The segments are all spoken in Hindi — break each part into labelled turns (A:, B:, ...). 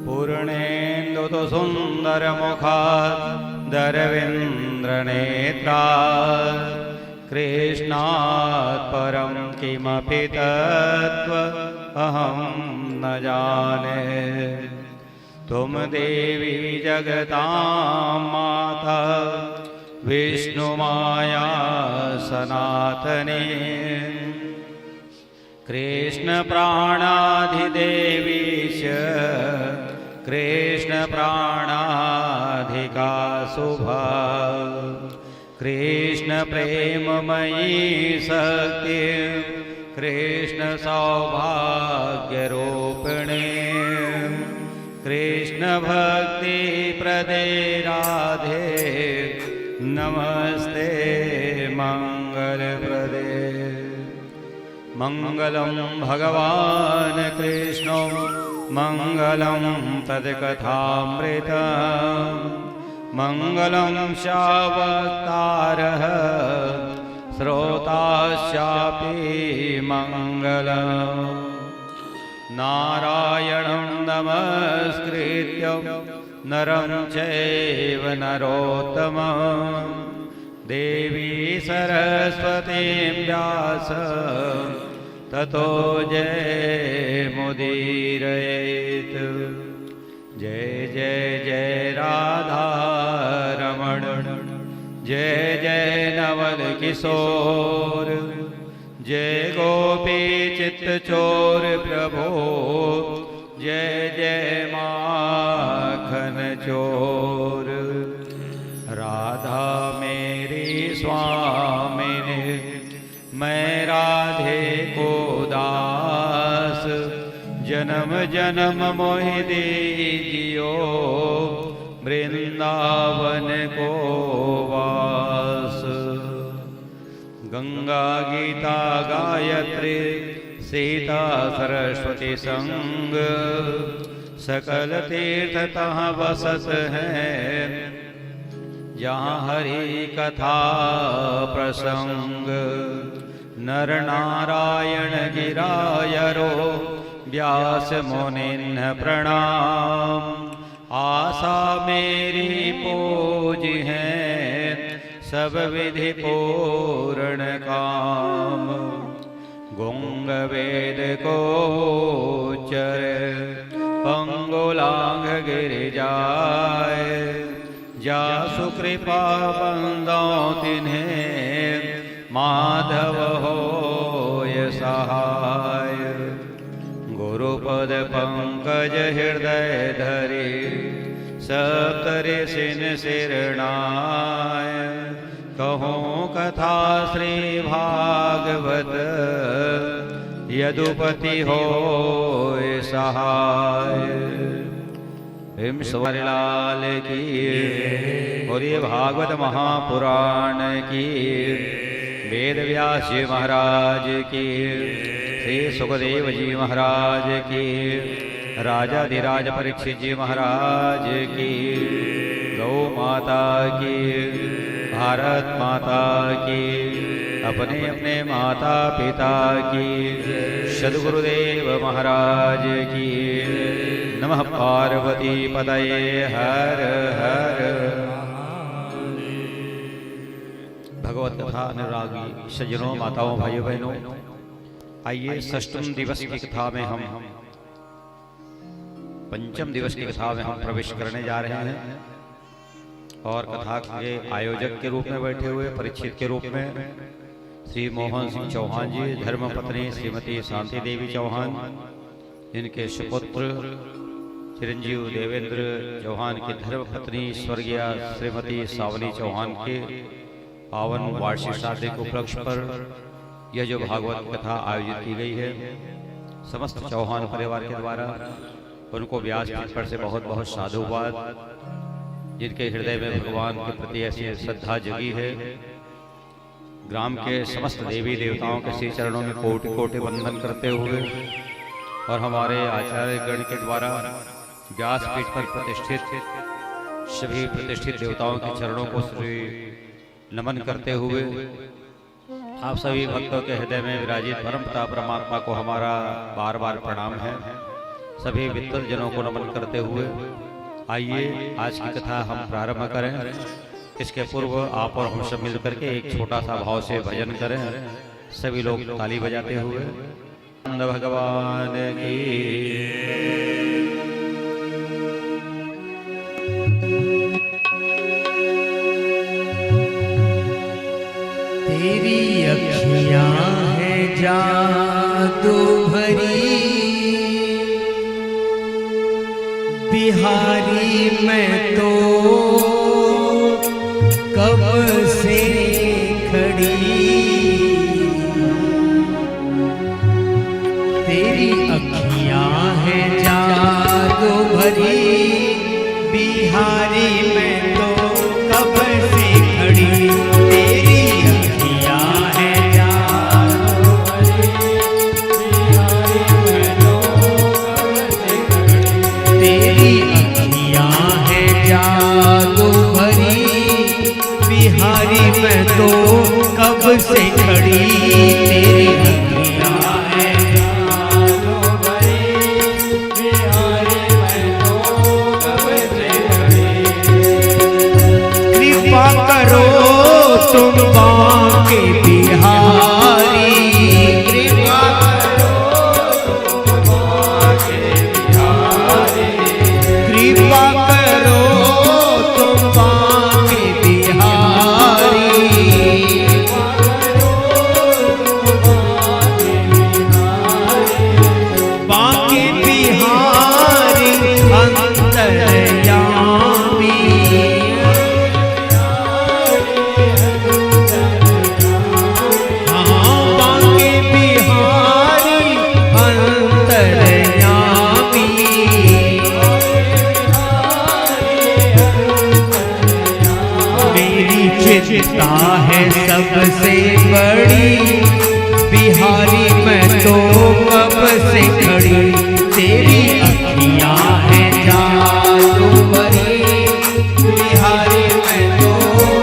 A: पूर्णेन्दुतु सुन्दरमुखादरविन्द्रनेत्रात् कृष्णात् परं किमपि तत्त्व अहं न जाने। तुम देवी जगतां माता विष्णुमाया सनातने। कृष्ण प्राणाधिदेवी च कृष्ण प्राणाधिका शुभा। कृष्ण प्रेममयी शक्ति कृष्ण सौभाग्यरूपिणी। कृष्ण भक्ति प्रदे राधे नमस्ते मंगल प्रदे। मंगलम भगवान कृष्णो मंगलम तत्कथामृतम्। मंगलम शावतारः श्रोताश्चापि मंगलम्। नारायणं नमस्कृत्य नरं चैव नरोत्तमं देवी सरस्वतीं व्यासं ततो जयमुदीरयेत्। जय जय जय राधा रमण जय जय नवल किशोर। जय गोपी चित्तचोर प्रभो जय जय माखन चोर। राधा मेरी स्वामिनी मैं राधे को दास। जन्म जन्म मोहि दीजियो वृंदावन को वास। गंगा गीता गायत्री सीता सरस्वती संग सकल तीर्थ तहाँ बसत हैं। जहाँ हरि कथा प्रसंग नर नारायण गिरायरो व्यास मुनिन्ह प्रणाम। आशा मेरी पूज है सब विधि पूर्ण काम। गुंग वेद को चर पंगुलांग गिर जाए। जासु कृपा बंदों तिन्हें माधव होय सहाय। गुरुपद पंकज हृदय धरि सप्तऋषिन शिरनाय। कहूँ कथा श्री भागवत यदुपति होय सहाय। हिम स्वरलाल की और ये भागवत महापुराण की। वेद व्यास जी महाराज की। श्री सुखदेव जी महाराज की। राजाधिराज परीक्षित जी महाराज की। गौ माता की। भारत माता की। अपने अपने माता पिता की। सद्गुरुदेव महाराज की। नमः पार्वती पतये हर हर। भगवत कथा अनुरागी सज्जनों माताओं भाइयों बहनों, आइए षष्ठम दिवस की कथा में हम पंचम दिवस की कथा में हम प्रवेश करने जा रहे हैं। और कथा के आयोजक के रूप में बैठे हुए परीक्षित के रूप में श्री मोहन सिंह चौहान जी, धर्मपत्नी श्रीमती शांति देवी चौहान, जिनके सुपुत्र चिरंजीव देवेंद्र चौहान की धर्मपत्नी स्वर्गीय श्रीमती सावनी चौहान के पावन वार्षिक श्राद्ध के उपलक्ष्य पर यह जो भागवत कथा आयोजित की गई है, समस्त चौहान परिवार के द्वारा उनको व्यासपीठ पर से बहुत बहुत साधुवाद। जिनके हृदय में भगवान के प्रति ऐसी श्रद्धा जगी है, ग्राम के समस्त देवी देवताओं के श्री चरणों में कोटि कोटि वंदन करते हुए और हमारे आचार्य गण के द्वारा व्यासपीठ पर प्रतिष्ठित सभी प्रतिष्ठित देवताओं के चरणों को श्री नमन करते हुए आप सभी भक्तों के हृदय में विराजित परमपिता परमात्मा को हमारा बार बार प्रणाम है। सभी विद्वत जनों को नमन करते हुए आइए आज की कथा हम प्रारंभ करें। इसके पूर्व आप और हम सब मिलकर के एक छोटा सा भाव से भजन करें। सभी लोग ताली बजाते हुए नंद भगवान की।
B: तेरी अखियां हैं जादू भरी, बिहारी मैं तो कब से खड़ी। तेरी अखियां हैं जादू भरी, बिहारी मैं तो कब से खड़ी। तेरी अखियां हैं जादू भरी, बिहारी मैं तो कब से खड़ी। तेरी अखियां हैं जादू भरी, बिहारी मैं तो कब से खड़ी। तेरी अखियां हैं जादू भरी, बिहारी मैं तो कब से खड़ी। कृपा करो तुम बांके बिहारी, कृपा करो तुम बांके बिहारी, कृपा करो तुम बांके बिहारी, बांके बिहारी अंतर्यामी। हाँ, बांके बिहारी अंतर्यामी। मेरी चिंता है सबसे बड़ी, बिहारी मैं तो कब से खड़ी। तेरी अखियां हैं जादू भरी, बिहारी मैं तो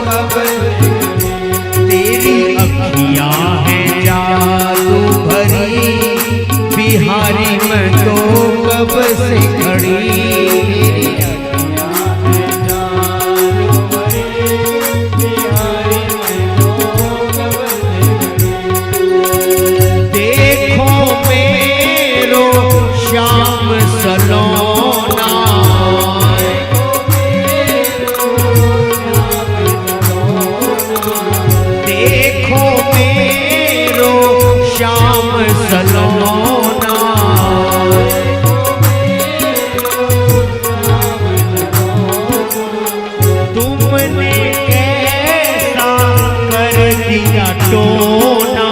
B: कब से खड़ी। तेरी अखियां हैं जादू भरी, बिहारी मैं तो कब से खड़ी। देखो मेरो श्याम सलोना, देखो मेरो श्याम सलोना। तुमने कैसा कर दिया टोना,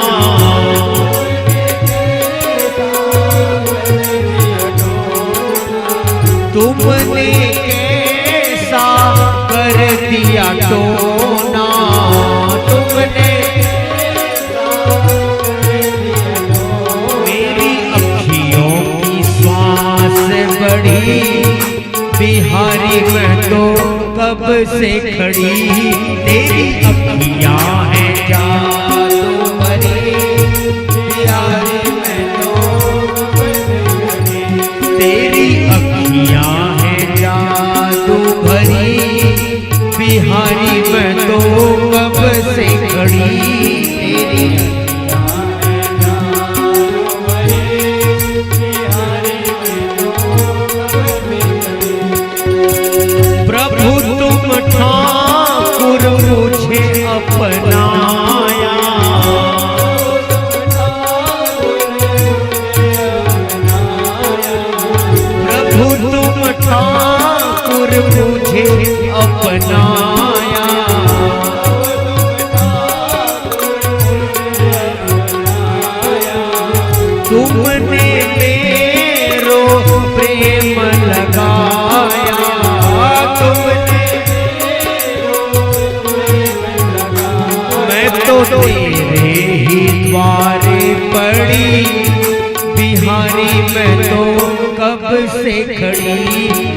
B: तुमने कैसा कर दिया टोना। तुमने मेरी अखियों की श्वास बढ़ी, बिहारी मैं तो कब से खड़ी। तेरी अखियां हैं जादू भरी, बिहारी मैं तो कब से खड़ी। तेरी अखियां हैं जादू भरी, बिहारी मैं तो कब से खड़ी। तेरी अखियां हैं जादू भरी, बिहारी मैं तो कब से खड़ी। प्रभु तुम ठाकुर मुझे अपनाया, प्रभु तुम ठाकुर मुझे अपनाया। तुमने मेरो प्रेम लगाया, तुमने मैं तो तेरे ही द्वारे पड़ी, बिहारी मैं तो कब से खड़ी।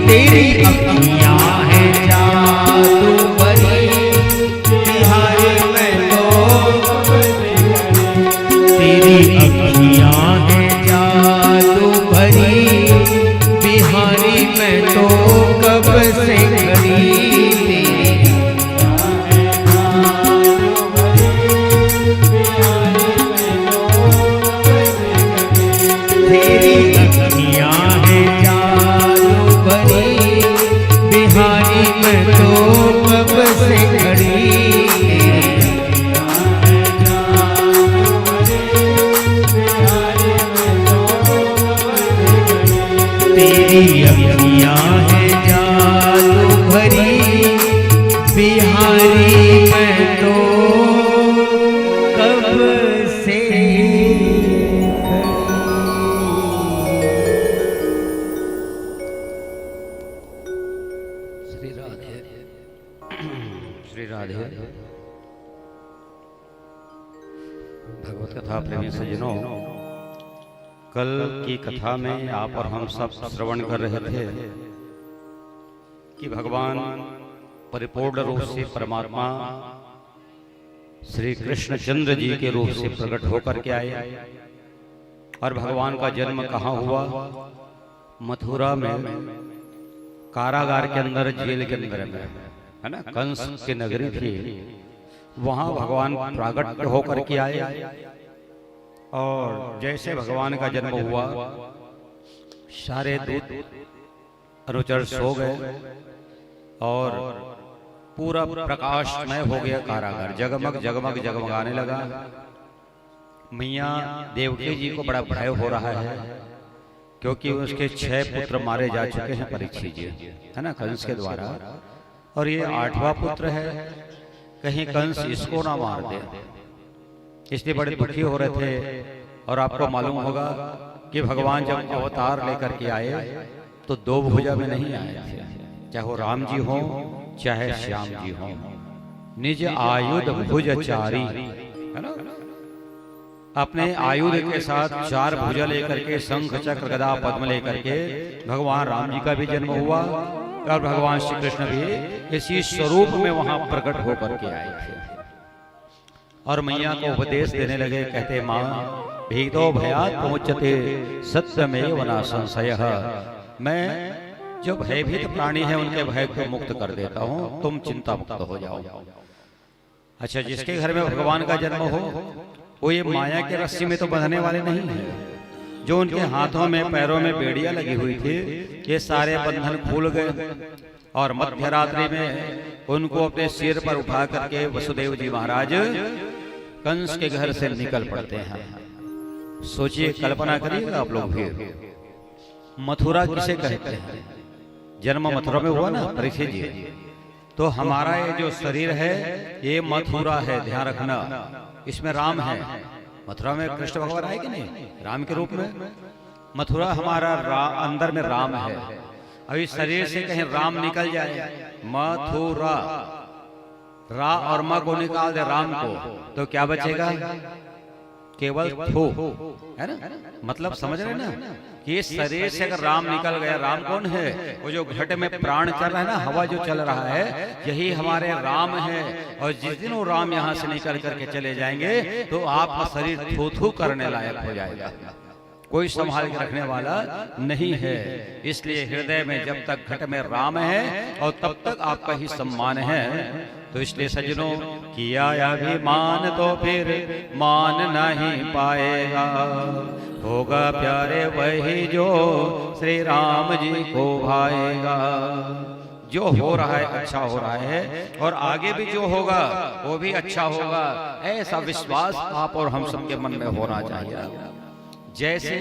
B: तेरी अखियां हैं जादू भरी, बिहारी मैं तो कब से खड़ी। तेरी अखियां हैं जादू भरी, मैं तो कब से खड़ी तेरी अखियां है जादू भरी, बिहारी मैं तो कब से खड़ी। तेरी अखियां है जादू भरी, बिहारी मैं तो कब से
A: श्री राधे श्री राधे। भगवत कथा प्रेमी सज्जनों, कल की कथा में आप और हम सब श्रवण कर रहे थे कि भगवान परिपूर्ण रूप से परमात्मा श्री कृष्णचंद्र जी के रूप से प्रकट होकर के आए और भगवान का जन्म कहाँ हुआ? मथुरा में, कारागार के अंदर, जेल के अंदर में, है ना, कंस की नगरी थी, वहां भगवान प्रकट होकर के आए। और जैसे भगवान का जन्म हुआ, सारे दूत अनुचर सो गए और पूरा प्रकाशमय हो गया कारागार, जगमग जगमग जगमगाने लगा। मैया देवकी जी को बड़ा भय हो रहा है क्योंकि उसके 6 पुत्र मारे जा चुके हैं परीक्षित जी, है ना, कंस के द्वारा, और ये 8वां पुत्र है, कहीं कंस इसको ना मार दे, इसलिए बड़े दुखी हो रहे थे। और आपको मालूम होगा कि भगवान जब अवतार लेकर के आए तो 2 भुजा में नहीं आए थे, चाहे वो राम जी हो चाहे श्याम जी हो, निज आयुध भुजचारी, है ना, अपने आयुध के साथ 4 भुजा लेकर के, शंख चक्र गदा पद्म लेकर के भगवान राम जी का भी जन्म हुआ और भगवान श्री कृष्ण भी इसी स्वरूप में वहां प्रकट होकर के आए थे। और मैया को उपदेश देने लगे, कहते माँ भीतो भयात् प्रमुच्यते सत्यमेव न संशयः, मैं जो भयभीत प्राणी है उनके भय को मुक्त कर देता हूँ, तुम चिंता मुक्त हो जाओ। अच्छा, जिसके घर में भगवान का जन्म हो वो ये माया के रस्सी में तो बंधने वाले नहीं है। जो उनके हाथों में पैरों में बेड़ियां लगी हुई थी, ये सारे बंधन खुल गए और मध्य रात्रि में उनको अपने सिर पर उठा करके वसुदेव जी महाराज कंस के घर से निकल पड़ते हैं। सोचिए, कल्पना करिएगा आप लोग भी, मथुरा किसे कहते हैं? जन्म मथुरा में हुआ ना परीक्षित जी, तो हमारा ये जो शरीर है ये मथुरा है, ध्यान रखना, इसमें राम है। मथुरा में कृष्ण भगवान आए कि नहीं राम के रूप में? मथुरा हमारा अंदर में राम है। अभी शरीर से कहीं राम निकल जाए, मथुरा, रा और म को निकाल दे राम को, तो क्या बचेगा? केवल थू, है ना, मतलब समझ रहे ना कि इस शरीर से अगर राम निकल गया, राम कौन है? वो जो घट में प्राण चल रहा है ना, हवा जो चल रहा है, यही हमारे राम है। और जिस दिन वो राम यहाँ से निकल करके चले जाएंगे तो आपका शरीर थू थू करने लायक हो जाएगा, कोई संभाल के रखने वाला नहीं है। इसलिए हृदय में जब तक घट में राम है और तब तक आपका ही सम्मान है। तो इसलिए सज्जनों, किया अभिमान तो फिर मान नहीं पाएगा, होगा प्यारे वही जो श्री राम जी को भाएगा। जो हो रहा है अच्छा हो रहा है और आगे भी जो होगा वो भी अच्छा होगा, ऐसा विश्वास आप और हम सबके मन में होना चाहिए। जैसे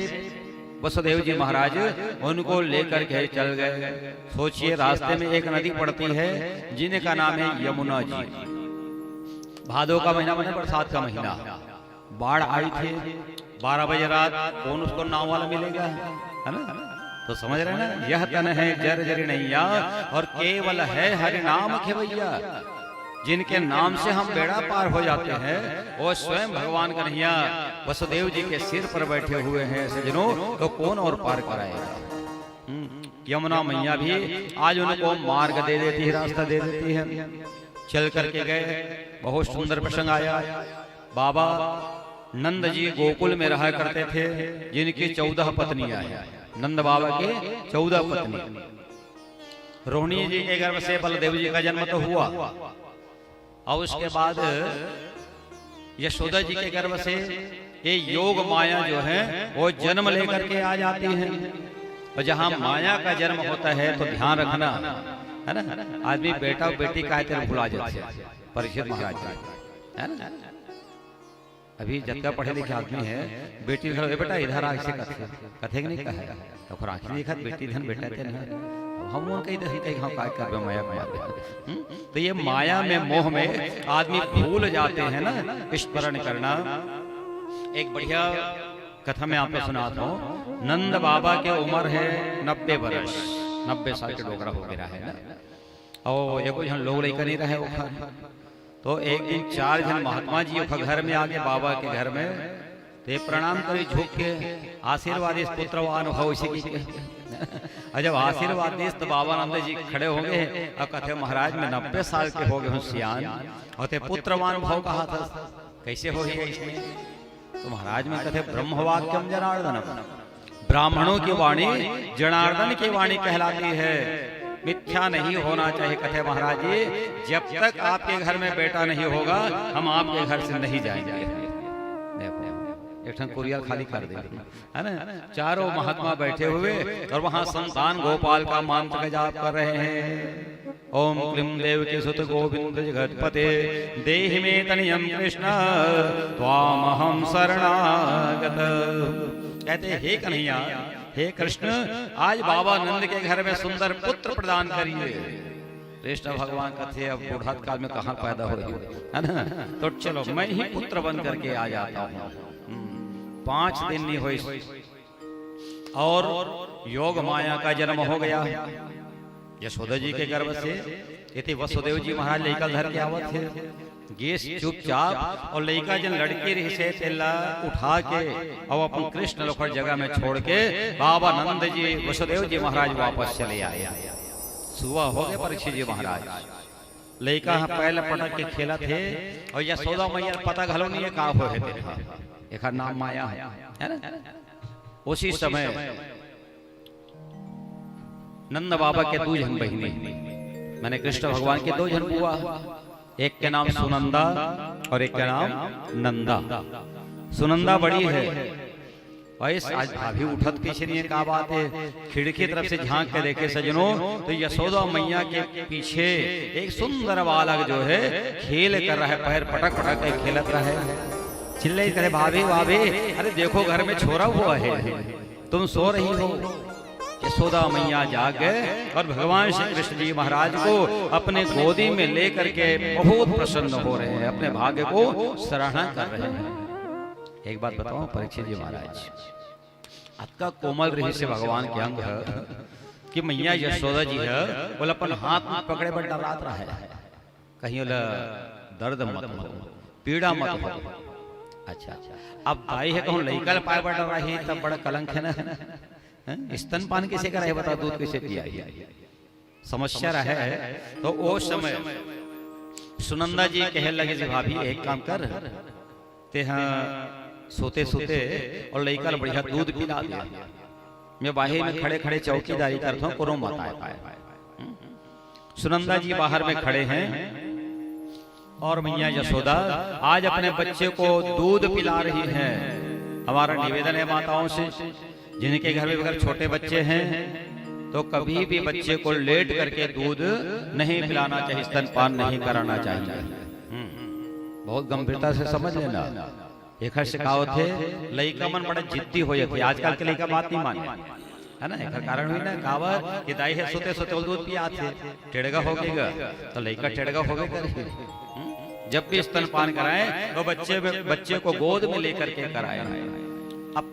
A: वसुदेव जी महाराज उनको लेकर के चल गए, सोचिए रास्ते में एक नदी पड़ती है जिनका नाम है यमुना जी। भादो का महीना माने बरसात का महीना, बाढ़ आई थी, 12 बजे रात, कौन उसको नाव वाला मिलेगा, है ना? तो समझ रहे हैं ना, यह तन है जर जर नैया और केवल है हरि नाम खेवैया। जिनके नाम से हम बेड़ा पार हो जाते हैं वो स्वयं भगवान कन्हैया वसुदेव जी के सिर पर बैठे हुए हैं सज्जनों, तो कौन और पार कराएगा? यमुना मैया भी आज उनको मार्ग दे देती है, रास्ता दे देती है। चल करके गए, बहुत सुंदर प्रसंग आया। बाबा नंद जी गोकुल में रहा करते थे, जिनकी 14 पत्नियां हैं। नंद बाबा के 14 पत्नी, रोहिणी जी के गर्भ से बलदेव जी का जन्म तो हुआ, और उसके बाद यशोदा जी के गर्भ से ये योग माया जो है वो जन्म लेकर के आ जाती है। और जहाँ माया का जन्म होता है तो ध्यान रखना है ना, आदमी बेटा और बेटी का तेरे भुला जाते हैं। परीक्षित महाराज है ना, अभी जितना पढ़े लिखे आदमी है बेटी घर बेटा इधर आ इसे कथे नहीं कहे तो आखिर देखा बेटी धन बेटा तेन हम कहीं दही कहीं हम काय कर माया माया। तो ये माया में मोह में आदमी भूल जाते हैं ना स्मरण करना। एक बढ़िया कथा में आपको सुनाता हूँ। नंद बाबा के उम्र है 90 वर्ष, 90 साल के डोगरा हो गया है ना, और ये कोई हम लोग लेकर नहीं रहे वो। तो एक दिन 4 जन महात्मा जी घर में आगे बाबा के घर में ते प्रणाम करे झुक के आशीर्वाद इस पुत्रवान हो इसी की। और जब आशीर्वाद दिस तो बाबा नंद जी खड़े होंगे और कहते महाराज में 90 साल के हो गए हूँ सियान, और ते पुत्रवान भाव कहा था कैसे हो गया इसमें। तो महाराज में कहते ब्रह्मवाक्यम जनार्दन, ब्राह्मणों की वाणी जनार्दन की वाणी कहलाती है, मिथ्या नहीं होना चाहिए। कहते महाराज जी जब तक आपके घर में बेटा नहीं होगा हम आपके घर से नहीं जाएंगे। एक कुरियर खाली कर दे है ना। चारों महात्मा बैठे हुए और वहां संतान गोपाल का मंत्र का जाप कर रहे हैं। ओम क्लीं देव के सुत गोविंद जगतपते देहि मे तनियं कृष्ण त्वामहं शरणागत। कहते हे कन्हैया हे कृष्ण आज बाबा नंद के घर में सुंदर पुत्र प्रदान करिए। कृष्ण भगवान कहते अब बुढ़ात काल में कहाँ पैदा हो है ना, तो चलो मैं ही पुत्र बन करके आ जाता हूँ। 5 दिन नहीं हुई और योग माया का जन्म हो गया यशोदा जी के गर्भ से। इति वसुदेव जी महाराज लड़का धर के आवत थे गेस चुपचाप, और लड़का जन लड़की रही से तेला उठा के और अपन कृष्ण लोखर जगह में छोड़ के बाबा नंद जी वसुदेव जी महाराज वापस चले आए। सुबह हो गए परीक्षित जी महाराज लड़का पहले पटक के खेला थे, और यशोदा मैया पता घलो नहीं का हो है एक नाम माया है ना। उसी समय नंद बाबा के 2 जन बहिनी, मैंने कृष्ण भगवान के 2 जन बुआ, एक के नाम सुनंदा और एक का नाम नंदा। सुनंदा बड़ी है वैस आज भाभी उठत पीछे नहीं का बात है, खिड़की तरफ से झांक के देखे सजनों तो यशोदा मैया के पीछे एक सुंदर बालक जो है खेल कर रहा है, पैर पटक पटक के खेलत रहा है। चिल्ले करे भाभी भाभी अरे देखो घर में छोरा हुआ है, तुम सो रही हो। यशोदा मैया जाग गए और भगवान श्री कृष्ण जी महाराज को अपने गोदी में लेकर के बहुत प्रसन्न हो रहे हैं, अपने भाग्य को सराहना कर रहे हैं। एक बात बताओ परीक्षित जी महाराज, आपका कोमल रही से भगवान के अंग है कि मैया यशोदा जी है बोला अपन हाथ में पकड़े पर डरात रहा है, कहीं बोला दर्द मत हो पीड़ा मत हो। अच्छा अब भाई है कहूँ लड़का पाए पर डर रही तब बड़ा कलंक है ना। स्तनपान किसे का रहे बताओ, दूध किसे पिया समस्या रहे। तो वो समय सुनंदा जी कह लगे जी भाभी एक काम कर ते हाँ सोते सोते और लड़का बढ़िया दूध पिला दिया, मैं बाहर में खड़े खड़े चौकीदारी करता हूँ कोरो मत आए। सुनंदा जी बाहर में खड़े हैं और मैया यशोदा आज अपने बच्चे को दूध पिला रही है। हमारा निवेदन है माताओं से जिनके घर में अगर छोटे बच्चे हैं तो कभी भी बच्चे को लेट करके दूध नहीं पिलाना चाहिए, स्तनपान नहीं कराना चाहिए। बहुत गंभीरता से समझ लेना। एक शिकावत है लड़का मन बड़ा जिद्दी हो जाती है, आजकल के लड़का बात नहीं माने है ना। एक कारण हुई ना कहावत कि दाई है सोते सोते दूध पिया थे टेढ़गा हो गएगा, तो लड़का टेढ़गा हो गए। जब भी स्तनपान कराएं तो बच्चे को गोद में लेकर के कराएं। अब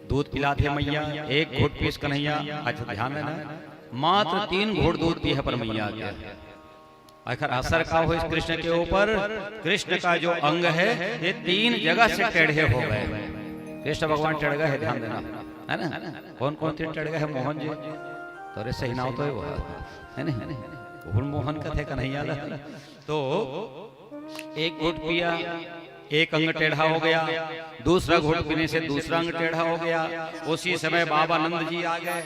A: दूध पिलाते मैया, एक घूट पीस कन्हैया। अच्छा ध्यान देना मात्र 3 घूट दूध पी है पर मैया के आखिर असर का हो इस कृष्ण के ऊपर। कृष्ण का जो अंग है ये 3 जगह से टेढ़े हो गए। कृष्ण भगवान टेढ़गा है, ध्यान देना है ना। कौन कौन से टेढ़गा है? मोहन जी तो सही नाव तो है ना, मोहन का थे कन्हैया। तो एक घूट पिया, एक अंग टेढ़ा हो गया, दूसरा घूट पीने से दूसरा अंग टेढ़ा हो गया। उसी समय बाबा नंद जी आ गए।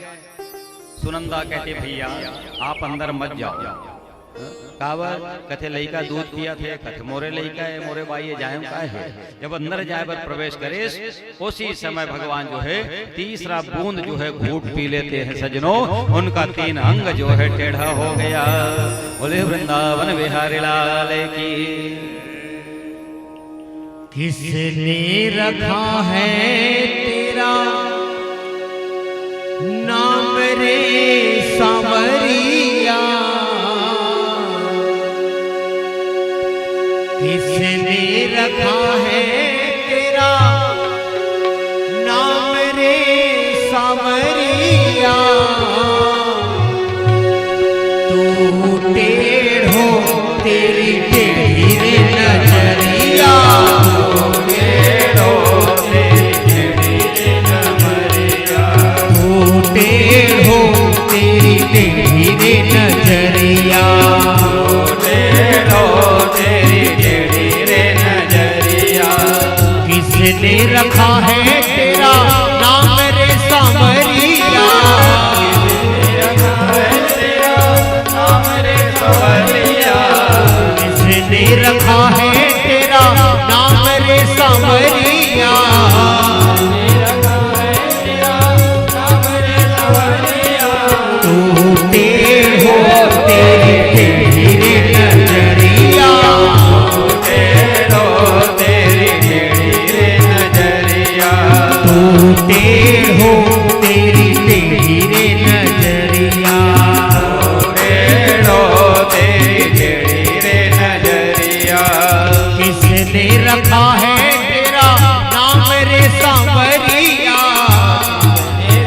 A: सुनंदा कहते भैया आप अंदर मत जाओ। कावर कथे लइका दूध पिया थे, कथे मोरे लइका है मोरे बाई जाए का है। जब अंदर जाए पर प्रवेश करे उसी समय भगवान जो है तीसरा बूंद जो है घूट पी लेते हैं सजनों, उनका 3 अंग जो है टेढ़ा हो गया। बोले वृंदावन बिहारी लाल की।
B: किसने रखा है तेरा नाम रे सांवरिया, किसने रखा है तेरा नाम रे सांवरिया। तू टेढ़ो तेरी टेढ़ी रे नजरिया, टेढ़ो तेरी टेढ़ी रे नजरिया,
A: टेढ़ो तेरी टेढ़ी रे नजरिया।
B: किसने रखा है तेरा नाम रे सांवरिया, किसने रखा है तेरा नाम रे सांवरिया। तू टेढ़ो तेरी टेढ़ी रे नजरिया,
A: टेढ़ो तेरी टेढ़ी रे नजरिया।
B: तू टेढ़ो तेरी टेढ़ी रे नजरिया,
A: टेढ़ो तेरी टेढ़ी रे नजरिया।
B: किसने रखा है तेरा नाम रे सांवरिया,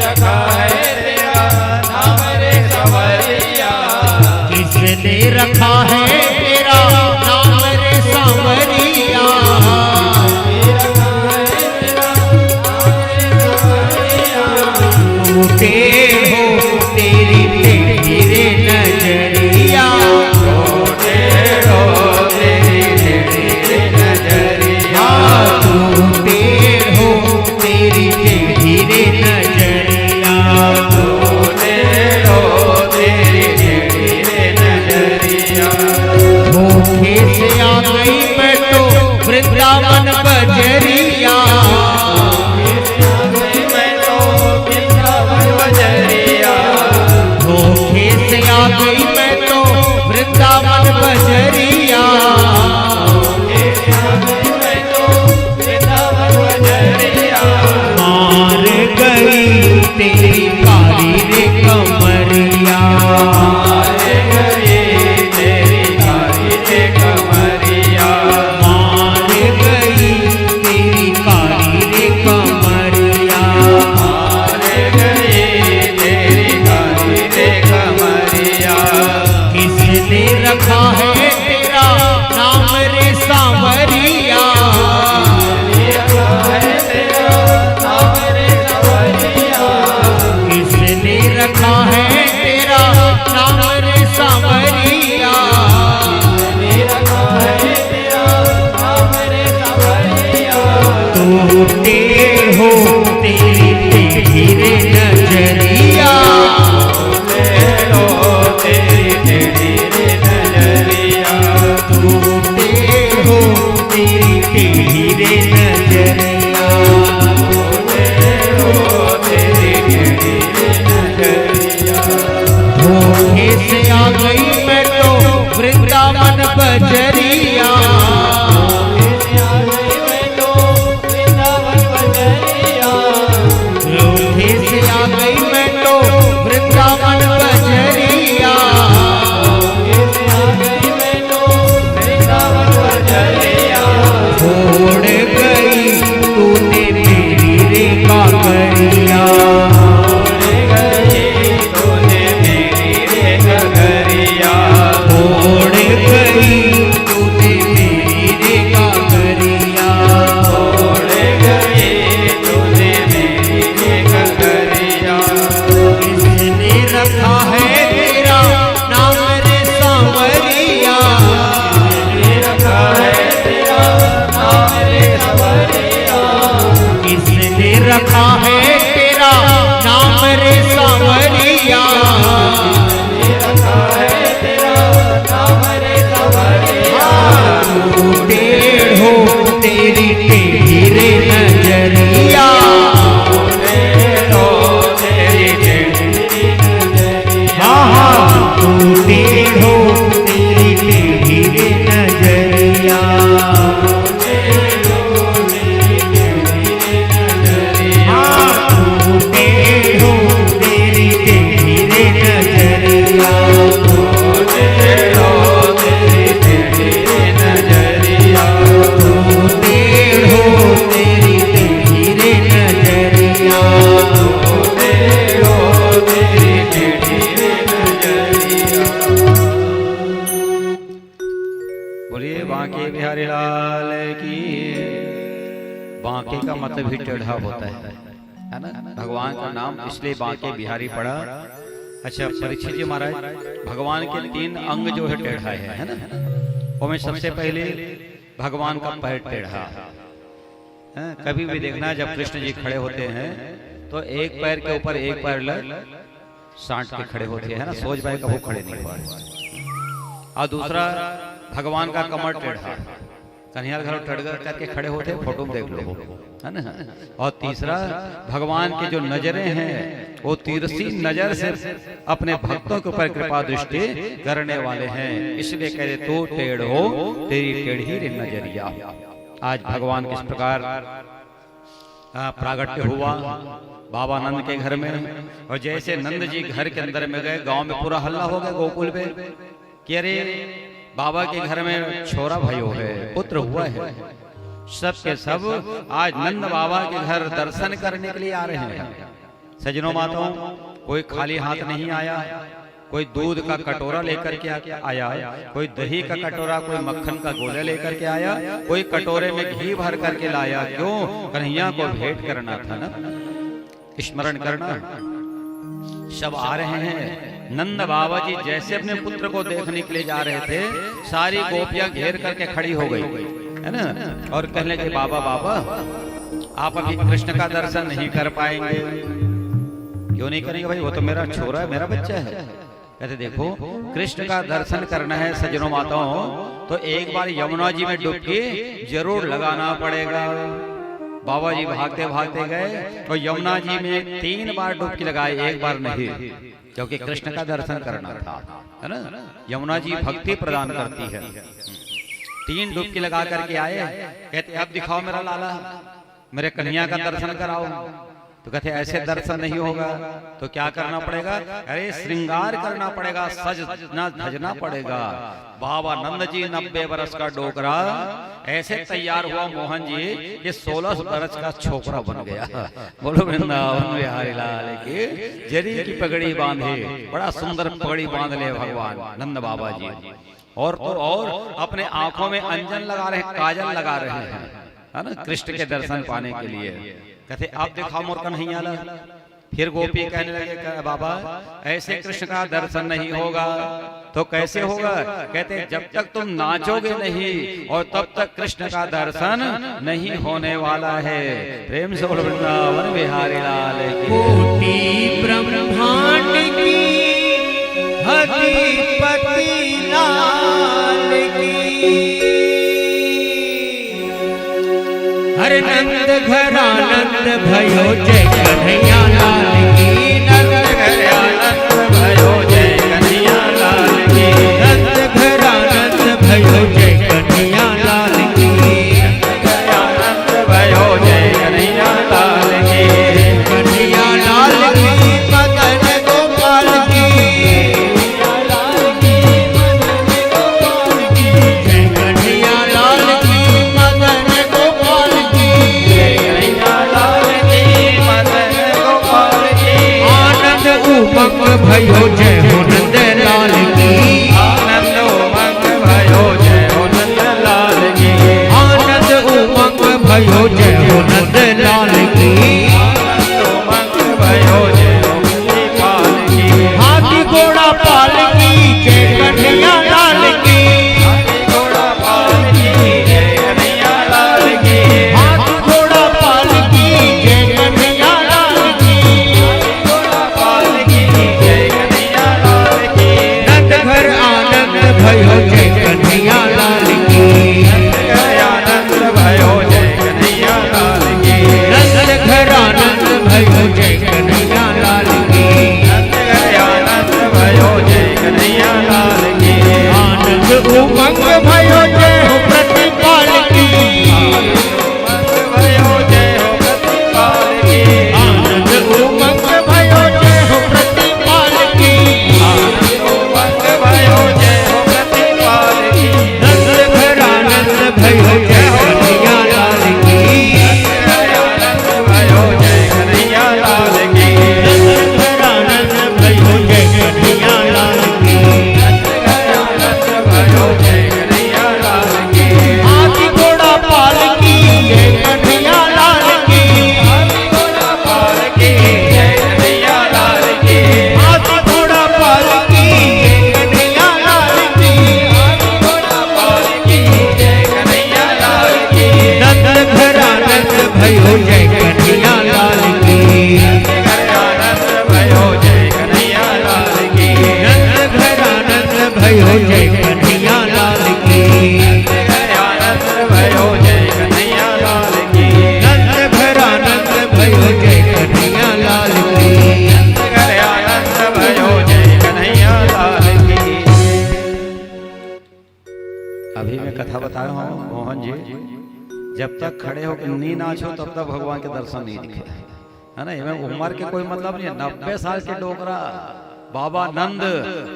A: रखा है तेरा नाम रे सांवरिया।
B: किसने रखा है तेरा नाम रे सांवरिया। तू टेढ़ो तेरी टेढ़ी रे नजरिया,
A: टेढ़ो तेरी टेढ़ी रे नजरिया।
B: तू टेढ़ो तेरी टेढ़ी रे नजरिया।
A: टेढ़ो तेरी टेढ़ी रे नजरिया।
B: धोखे से आ गई मैं तो वृंदावन बजरिया,
A: मैं तो वृंदावन बजरिया।
B: धोखे से आ गई मैं तो वृंदावन बजरिया।
A: मैं तो वृंदावन बजरिया।
B: मार गई तेरी काली रे कमरिया,
A: मारे गई तेरी काली रे कमरिया।
B: मार गई तेरी काली रे कमरिया।
A: मारे गई तेरी काली रे कमरिया।
B: किसने रखा है तेरा नाम रे सांवरिया, किसने रखा है तेरा नाम रे सांवरिया। तू टेढ़ो तेरी टेढ़ी रे नजरिया,
A: टेढ़ो तेरी टेढ़ी रे नजरिया।
B: तू टेढ़ो तेरी टेढ़ी रे नजरिया।
A: टेढ़ो तेरी टेढ़ी रे नजरिया।
B: धोखे से आ गई मैं तो वृंदावन बजरिया, धोखे से आ गई मैं तो वृंदावन बजरिया। छोड़ गई तूने मेरी रे काकरिया, छोड़ गई तूने
A: बिहारी लाल की। बांके का मतलब ही टेढ़ा होता है ना। भगवान का नाम इसलिए बांके बिहारी पड़ा। अच्छा परीक्षित जी महाराज, भगवान के 3 अंग जो है टेढ़ा है ना। और सबसे पहले भगवान का पैर टेढ़ा। कभी भी देखना जब कृष्ण जी खड़े होते हैं तो एक पैर के ऊपर एक पैर सांट के खड़े होते हैं ना, सोच पाए कभी खड़े नहीं हुआ। और दूसरा भगवान का कमर टेढ़ा, कन्हैया घर टेढ़ा करके खड़े होते हैं, फोटो में देख लो है ना। और तीसरा भगवान की जो नजरें हैं वो तिरछी नजर से अपने भक्तों के ऊपर कृपा दृष्टि करने वाले हैं, इसलिए कहते तू टेढ़ हो तेरी टेढ़ी रे नजरिया। आज भगवान किस प्रकार प्रागट्य हुआ बाबा नंद के घर में। और जैसे नंद जी घर के अंदर में गए, गांव में पूरा हल्ला हो गया गोकुल पे कि अरे बाबा के घर में छोरा भयो है, पुत्र हुआ है। सब के सब आज नंद बाबा के घर दर्शन करने के लिए आ रहे हैं। सजनों माताओं, कोई खाली हाथ नहीं आया, कोई दूध का कटोरा लेकर के आया, कोई दही का कटोरा, कोई मक्खन का गोला लेकर के आया, कोई कटोरे में घी भर करके लाया। क्यों? कन्हैया को भेंट करना था ना, स्मरण करना। सब आ रहे हैं। नंद बाबा जी जैसे अपने पुत्र को देखने के लिए जा रहे थे, सारी गोपियां घेर करके खड़ी हो गई है ना। और कहने के बाबा बाबा आप अभी कृष्ण का दर्शन नहीं कर पाएंगे। क्यों नहीं करेंगे भाई? वो तो मेरा छोरा है, मेरा बच्चा है। कहते देखो कृष्ण का दर्शन करना है सज्जनों माताओं, तो एक बार यमुना जी में डुबकी जरूर लगाना पड़ेगा। बाबा जी भागते भागते गए और यमुना जी में 3 बार डुबकी लगाई, एक बार नहीं, क्योंकि कृष्ण का दर्शन करना था है ना। यमुना जी भक्ति प्रदान करती है। 3 डुबकी लगा करके आए। कहते अब दिखाओ मेरा लाला, मेरे कन्हैया का दर्शन कराओ। तो कहते ऐसे दर्शन नहीं होगा, तो क्या करना पड़ेगा? अरे श्रृंगार करना पड़ेगा, सजना धजना पड़ेगा। बाबा नंद जी 90 बरस का डोकरा ऐसे तैयार हुआ मोहन जी कि 16 बरस का छोकरा बन गया। बोलो वृंदावन बिहारी लाल की। जरी की पगड़ी बांधे, बड़ा सुंदर पगड़ी बांध ले भगवान नंद बाबा जी। और अपने आंखों में अंजन लगा रहे, काजल लगा रहे हैं है ना, कृष्ण के दर्शन पाने के लिए। कहते आप दिखाओ मोर कन्हैया ला। फिर गोपी कहने लगे बाबा ऐसे कृष्ण का दर्शन नहीं होगा। तो कैसे होगा? कहते जब तक तुम नाचोगे नहीं और तब तक कृष्ण का दर्शन नहीं होने वाला है। प्रेम से बोलो वृंदावन बिहारी लाल की।
B: कोटि ब्रह्मांड की अधिपति लाल की। हर नंद घर आनंद भयो जय कन्हैया लाल की। नंद घर आनंद भयो जय कन्हैया लाल की। नंद घर आनंद भयो जय कन्हैया लाल की। नंद घर आनंद भयो जय कन्हैया लाल की। कन्हैया लाल की मदन गोपाल की। जय कन्हैया लाल की मदन गोपाल की। उमंग भयो जय हो नंद लाल की। आनंद उमंग भयो जय हो नंद लाल की। आनंद उमंग भयो जय हो नंद लाल की। आनंद उमंग भयो जय हो गोपाल की। हाथी घोड़ा पाल की जय कन्हैया लाल की। हाथी घोड़ा पाल की जय कन्हैया लाल की। हाथी घोड़ा पाल की जय कन्हैया लाल की। घर आनंद भयो जय कन्हैया लाल की। आनंद भयो जय कन्हैया लाल की। नंद घर आनंद भयो जय कन्हैया लाल की। आनंद भयो जय कन्हैया लाल की। आनंद उमंग भयो जय हो प्रतिपाल की। भयो जय हो प्रतिपाल की। आनंद उमंग भयो जय हो प्रतिपाल की। भयो जय हो प्रतिपाल भयो जय कन्हैया लाल की।
A: आनंद भयो जय कन्हैया लाल की।
B: नंद घर आनंद भयो जय कन्हैया लाल की।
A: आनंद भयो जय कन्हैया लाल की। अभी मैं कथा बता रहा हूँ मोहन जी, जब तक खड़े होकर नहीं नाचो तब तक भगवान के दर्शन नहीं दिखे, है ना। इसमें उम्र के कोई मतलब नहीं है। 90 साल के डोकरा बाबा नंद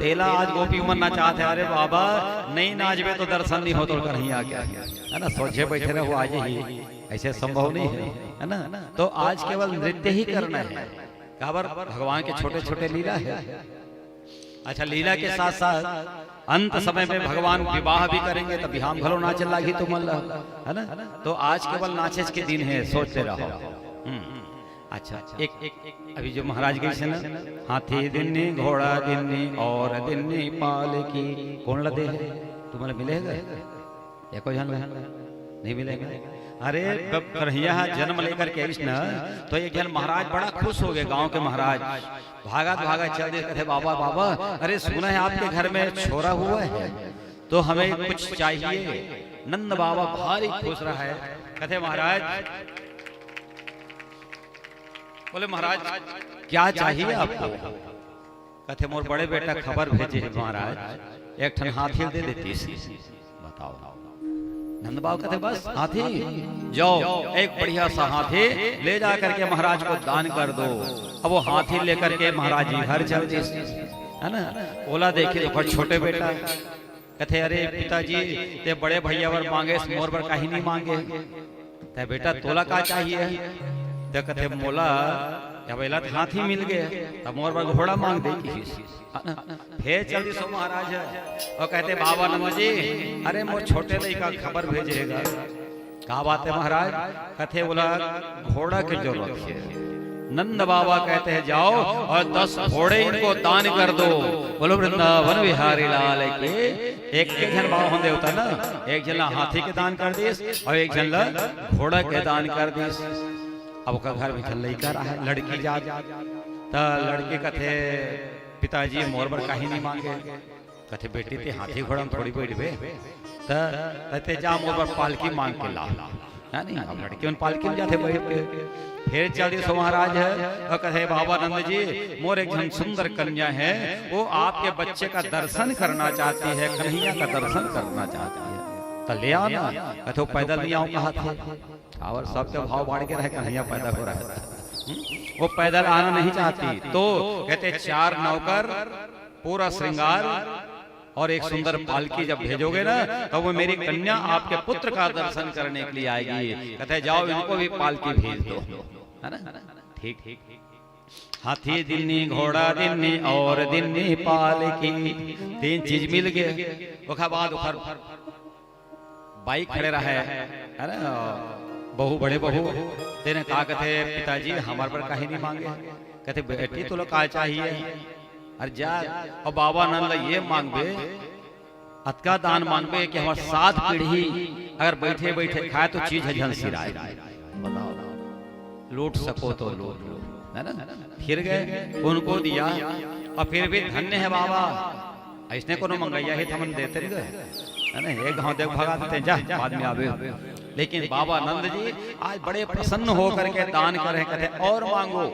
A: तेला आज गोपी उमर ना चाहते, अरे बाबा नहीं नाचबे तो दर्शन नहीं हो तो कन्हैया क्या, है ना। सोचे बैठे रहो आज ही, ऐसे संभव नहीं है ना। तो आज केवल नृत्य ही करना है। काबर भगवान के छोटे छोटे लीला है। अच्छा, लीला के साथ साथ अंत समय में भगवान विवाह भी करेंगे, तब बिहाम भलो नाचे लागी तो मन है ना। तो आज केवल नाचे के दिन है, सोचते रहो। अच्छा, एक अभी जो महाराज गई से ना, हाथी दिन्नी घोड़ा दिन्नी और दिन्नी पाल की, कौन लदे है तुम्हारे मिलेगा या कोई जन नहीं मिलेगा। अरे कन्हैया जन्म लेकर के ना, तो एक जन महाराज बड़ा खुश हो गए। गांव के महाराज भागत भागत चल दे, कहते बाबा बाबा अरे सुना है आपके घर में छोरा हुआ है, तो हमें कुछ चाहिए। नंद बाबा भारी खुश रहा है। कहते महाराज, बोले महाराज क्या चाहिए आपको। कहते मोर बड़े बेटा खबर भेजे है महाराज, एक ठन हाथी दे देती। बताओ। नंद बाबा कहते बस हाथी, जाओ एक बढ़िया सा हाथी ले जा करके महाराज को दान कर दो। अब वो हाथी लेकर के महाराज जी घर चल दिए, है ना। बोला देखिए तो बड़ छोटे बेटा, कहते अरे पिताजी ते बड़े भैया वर मांगे, मोर पर कहीं नहीं मांगे। ते बेटा तोला का चाहिए, तो कहते मोला बेला हाथी मिल गए, तब मोर पर घोड़ा मांग दे। फिर जल्दी सो महाराज और कहते बाबा नमो जी, अरे मोर छोटे लड़का खबर भेजेगा। कहा बात है महाराज। कहते बोला घोड़ा की जरूरत है। नंद बाबा कहते हैं जाओ और 10 घोड़े इनको दान कर दो। बोलो वृंदावन बिहारी लाल के। एक जन बाबा हम देवता ना, एक जन हाथी के दान कर दिस और एक जन घोड़ा के दान कर दिस। अब का घर में लड़का रहा है, लड़की जात, तो लड़के कथे पिताजी मोर पर कहीं नहीं मांगे। कथे बेटी ते हाथी घोड़ा में थोड़ी बैठबे, तो जा मोर पर पालकी मांग के ला, है नहीं। अब लड़के उन पालकी में जाते बैठ के। फिर चल सो महाराज है और कहे बाबा नंद जी मोर एक जन सुंदर कन्या है, वो आपके बच्चे का दर्शन करना चाहती है, कन्हैया का दर्शन करना चाहती है, तो ले आना। कहते पैदल नहीं आऊँ कहा थे, और सबके भाव बढ़ के रहे, कन्हैया पैदा हो रहा है, वो पैदल आना नहीं चाहती। तो कहते 4 नौकर, पूरा श्रृंगार और एक सुंदर पालकी जब भेजोगे ना, तो वो मेरी कन्या आपके पुत्र का दर्शन करने के लिए आएगी। कहते जाओ इनको भी पालकी भेज दो, है ना। ठीक। हाथी दिन्नी घोड़ा दिन्नी और दिन्नी पालकी, 3 चीज मिल गए। उसके बाद बाइक खड़े रहा है ना, बहू बड़े बहू तेने कहा कहते पिताजी हमारे पर कहीं नहीं मांगे। कहते बेटी तो लोग का चाहिए, अरे जा। और बाबा नंद ये मांगबे, अतका दान मांगबे कि हमारे 7 पीढ़ी अगर बैठे बैठे खाए तो चीज है झंसिराए। बताओ, लूट सको तो लूट लो, है ना। फिर गए उनको दिया, और फिर भी धन्य है बाबा, ऐसने को मंगैया ही थमन देते गए, है ना। एक गाँव देख भगा देते जा बाद में आवे। लेकिन बाबा नंद जी आज बड़े प्रसन्न होकर के दान करे, कहते और मांगो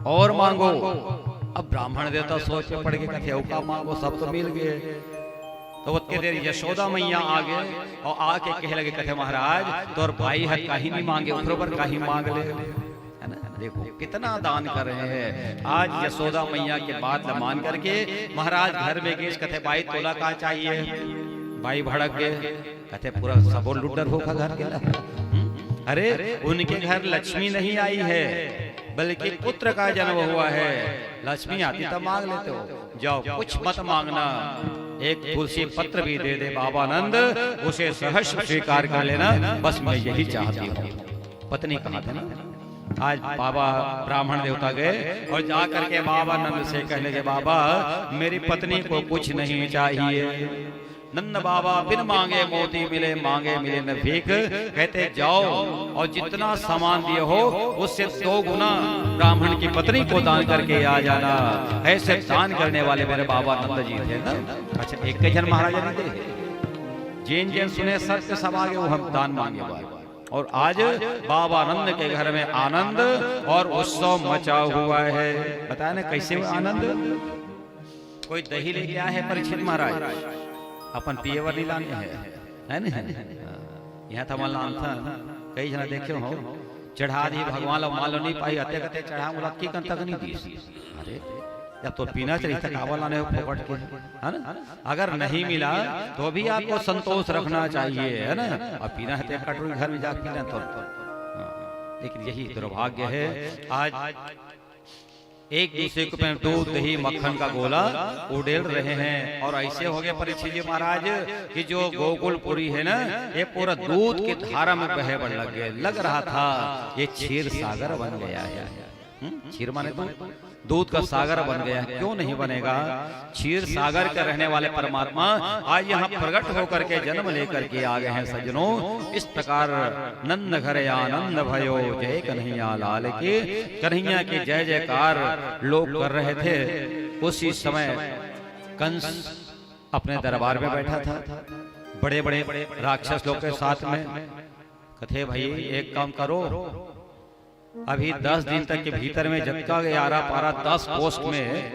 A: और मांगो। अब ब्राह्मण देवता सोच में पड़ गए, कहते औका मांगो, सब तो मिल गए। तो उतने देर यशोदा मैया आ गए और आके कहे लगे, कहते महाराज तोर भाई है कहीं नहीं मांगे, ऊपर कहीं मांग ले, है ना। देखो कितना दान कर रहे हैं। आज यशोदा मैया के बात मान करके महाराज घर में गए, कहते भाई तोला का चाहिए। भाई भड़क गए, कहते पूरा सबो लुटर होगा घर के। अरे उनके घर लक्ष्मी नहीं आई है, बल्कि पुत्र का जन्म हुआ है। लक्ष्मी आती तो मांग लेते हो, जाओ कुछ मत मांगना, एक तुलसी पत्र भी दे दे बाबा नंद, उसे सहर्ष स्वीकार कर लेना, बस मैं यही चाहती हूँ। पत्नी कहा था ना। आज बाबा ब्राह्मण देवता गए और जा करके बाबा नंद से कहने के बाबा मेरी पत्नी को कुछ नहीं चाहिए, नंद बाबा बिन मांगे मोती मिले, मांगे मिले न भीख। कहते जाओ और जितना सामान दिए हो उससे 2 गुना ब्राह्मण की पत्नी को दान करके आ जाना। ऐसे दान करने वाले मेरे बाबा नंद जी थे ना। अच्छा, एक के जन महाराजा नहीं थे, जिन जिन सुने सत्य सब आगे वो हम दान मांगे बाबा। और आज बाबा नंद के घर में आनंद और उत्सव मचा हुआ है। बताया ना कैसे हुआ आनंद। कोई दही लेके आया है परीक्षित महाराज, अपन पिएवर नहीं लाने है ना। यहाँ था मल्लान था, कई जना देखे हो चढ़ा दी भगवान लो मान लो नहीं पाई, अते कते चढ़ा मुलाक की कंतक नहीं दी। अरे या तो पीना चाहिए था, कावा लाने फोकट के, है ना। अगर नहीं मिला तो भी आपको संतोष रखना चाहिए, है ना। अब पीना है तो कटोरी घर में जाकर पीना तो। लेकिन यही दुर्भाग्य है, आज एक दूसरे को में दूध दही मक्खन का गोला उड़ेल रहे हैं। और ऐसे हो गए परीक्षित जी महाराज कि जो गोकुलपुरी है ना, ये पूरा दूध की धारा में बहे बढ़ लग गए। लग रहा था ये क्षीर सागर बन गया है। क्षीर माने दूध का सागर बन गया है। क्यों नहीं बनेगा। क्षीर सागर के रहने वाले परमात्मा आज यहाँ प्रकट होकर के जन्म लेकर के आ गए हैं सज्जनों। इस प्रकार नंद घर आनंद भयो, जय कन्हैया लाल की। कन्हैया की जय जयकार लोग कर रहे थे। उसी समय कंस अपने दरबार में बैठा था, बड़े बड़े राक्षस लोग के साथ में। कथे भाई एक काम करो, अभी 10 दिन तक के भीतर में जबका 11 12 10 पोस्ट में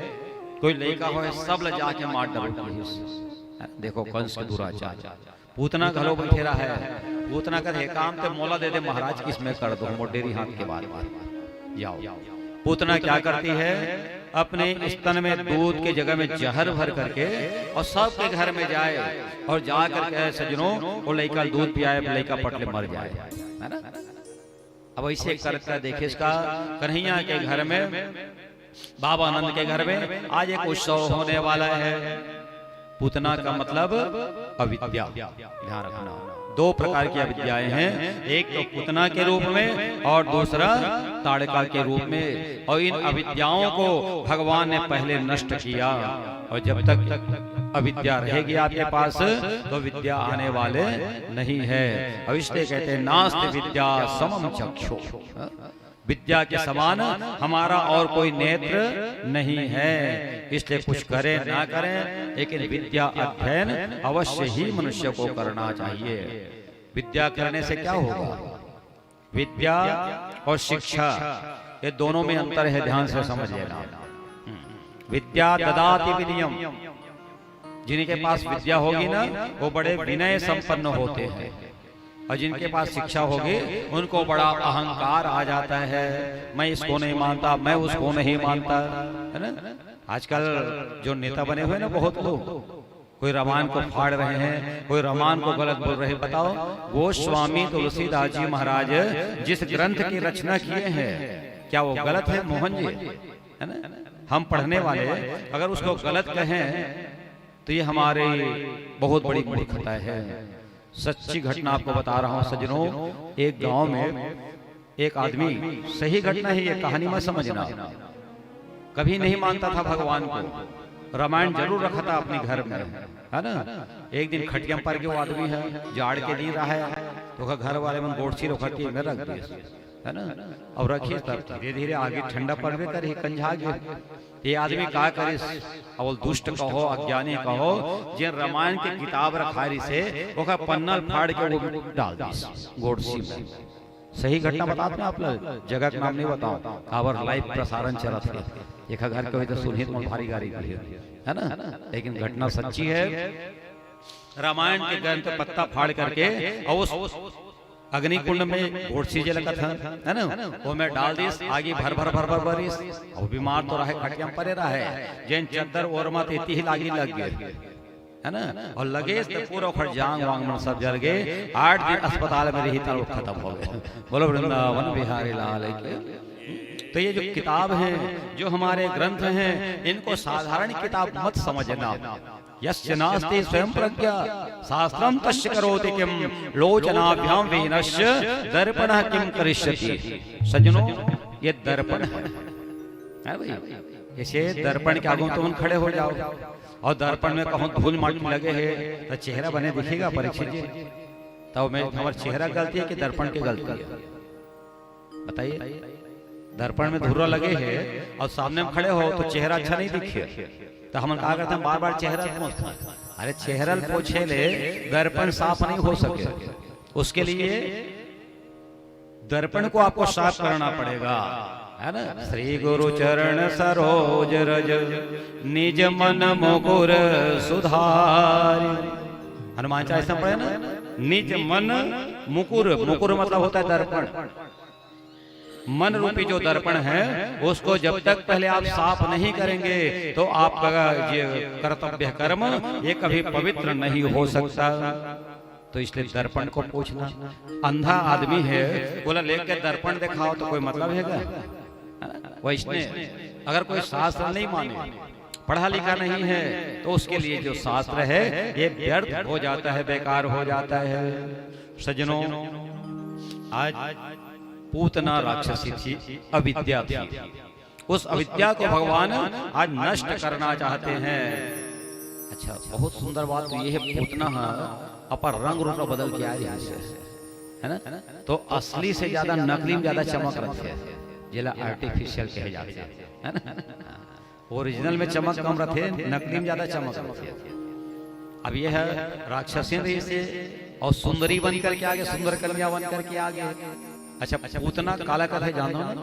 A: कोई लड़का हो सब ले जाके मार डालो। देखो कंस के दुराचार। पूतना घलो बैठे रहा है। पूतना कहे काम ते मोला दे दे महाराज, किसमें कर दो मोटेरी हाथ के बाद जाओ। पूतना क्या करती है, अपने स्तन में दूध के जगह में जहर भर करके और सबके घर में जाए और जा करके सज्जनों वो लड़का दूध पियाए, लड़का पटले मर जाए, है ना। अब ऐसे करता देखे इसका कन्हैया के घर में, बाबा आनंद के घर में आज एक उत्सव होने वाला है। पूतना का मतलब अविद्या, ध्यान रखना। 2 प्रकार की अविद्याएं हैं, एक तो पूतना के रूप में और दूसरा ताड़का के रूप में। और इन अविद्याओं को भगवान ने पहले नष्ट किया। और जब तक अविद्या रहेगी आपके पास तो विद्या आने वाले नहीं है। और इसलिए कहते हैं नास्ति विद्या समम चक्षु, विद्या के समान हमारा और कोई नेत्र नहीं है। इसलिए कुछ करें ना करें, लेकिन विद्या अध्ययन अवश्य ही मनुष्य को करना चाहिए। विद्या करने से क्या होगा, विद्या और शिक्षा ये दोनों में अंतर है, ध्यान से समझ लेना। विद्या ददाति विनयम, जिनके पास विद्या होगी ना वो बड़े विनय संपन्न होते हैं। और जिनके पास शिक्षा होगी उनको बड़ा अहंकार आ जाता है, मैं इसको नहीं मानता, मैं उसको नहीं मानता, है ना। आजकल जो नेता बने हुए ना बहुत लोग, कोई रामायण को फाड़ रहे हैं, कोई रामायण को गलत बोल रहे हैं। बताओ, गोस्वामी तुलसीदास जी महाराज जिस ग्रंथ की रचना किए हैं क्या वो गलत है मोहन जी, है ना। हम पढ़ने वाले अगर उसको गलत कहें तो ये हमारी बहुत बड़ी मूर्खता है। सच्ची घटना आपको बता रहा हूँ सज्जनों। एक गांव में एक आदमी, सही घटना है ये, कहानी में समझना, कभी नहीं मानता था भगवान को। रामायण जरूर रखा था अपने घर में, है ना। एक दिन खटिया पर के वो आदमी है, जाड़ के दिन रहा है तो घर वाले में गोड़सी रखी में रख दी, है ना। और रखिए तब धीरे धीरे आगे ठंडा पड़वे करे, कंझा गए। ये आदमी क्या करे, और दुष्ट कहो अज्ञानी कहो, जिन रामायण की किताब रखारी से ओका पन्नल फाड़ के वो डाल दी गोड़सी में। सही घटना बताते हैं आप लोग, जगह का नाम नहीं बताओ, खबर लाइव प्रसारण चला था। एक घर के तो सुनिए तो भारी गाड़ी है ना, लेकिन घटना सच्ची है। रामायण के ग्रंथ पत्ता फाड़ करके और उस अग्नि कुंड में घोड़सी जलका था, है ना, वो मैं डाल दिस, आगे भर भर भर भर भरिस। और बीमार तो रहे, खटिया परे रहा है, जैन चद्दर और मत इतनी ही लागी लग गए, है ना। और लगे तो पूरा खड़ जांग वांग में सब जल गए। 8 दिन अस्पताल में रही था, वो खत्म हो गए। बोलो वृंदावन बिहारी लाल की। तो ये जो किताब है, जो हमारे ग्रंथ हैं, इनको साधारण किताब मत समझना। यस्य नास्ति स्वयं प्रज्ञा शास्त्रम तस्य करोति किम लोचनाभ्याम विहीनस्य दर्पणः किम करिष्यति। सज्जनों ये दर्पण है भाई, ऐसे दर्पण के आगे तुम खड़े हो जाओ और दर्पण में कहूँ धूल माटी लगे है तो चेहरा बने दिखेगा परीक्षित जी? तब मैं हमारा चेहरा गलती है कि दर्पण की गलती है? बताइए। दर्पण में धुर्रा लगे है और सामने में खड़े हो तो चेहरा अच्छा नहीं दिखे, तो हम कहा करते हैं बार बार चेहरा पोछते हैं। अरे चेहरा पोछे ले दर्पण साफ नहीं हो सके, उसके लिए दर्पण को आपको साफ करना पड़ेगा, है ना। श्री गुरु चरण सरोज रज निज मन मुकुर सुधार। हनुमान चालीसा पढ़े ना, निज मन मुकुर, मुकुर मतलब होता है दर्पण। मन रूपी जो दर्पण है उसको जब तक पहले आप साफ नहीं करेंगे तो आपका ये कर्तव्य कर्म ये कभी पवित्र नहीं हो सकता। तो इसलिए दर्पण को पूछना। अंधा आदमी है, बोला लेके दर्पण दिखाओ तो कोई मतलब है क्या? वैष्णव अगर कोई शास्त्र नहीं माने, पढ़ा लिखा नहीं है, तो उसके लिए जो शास्त्र है ये व्यर्थ हो जाता है, बेकार हो जाता है। सज्जनों, आज पूतना राक्षसी थी, अविद्या थी। उस अविद्या को भगवान आज नष्ट करना चाहते हैं। अच्छा, बहुत सुंदर बात तो ये है, पूतना अपर रंग रूप बदल के आ रही है ना। तो असली से ज्यादा नकली में ज्यादा चमक रखते हैं, जिला आर्टिफिशियल कहे जाते हैं, है ना। ओरिजिनल में चमक कम रखे, नकली में ज्यादा चमक रखते। अब यह है राक्षसी से और सुंदरी बन करके आगे, सुंदर कन्या बन करके आगे। अच्छा, पूतना काला कथा जानो ना?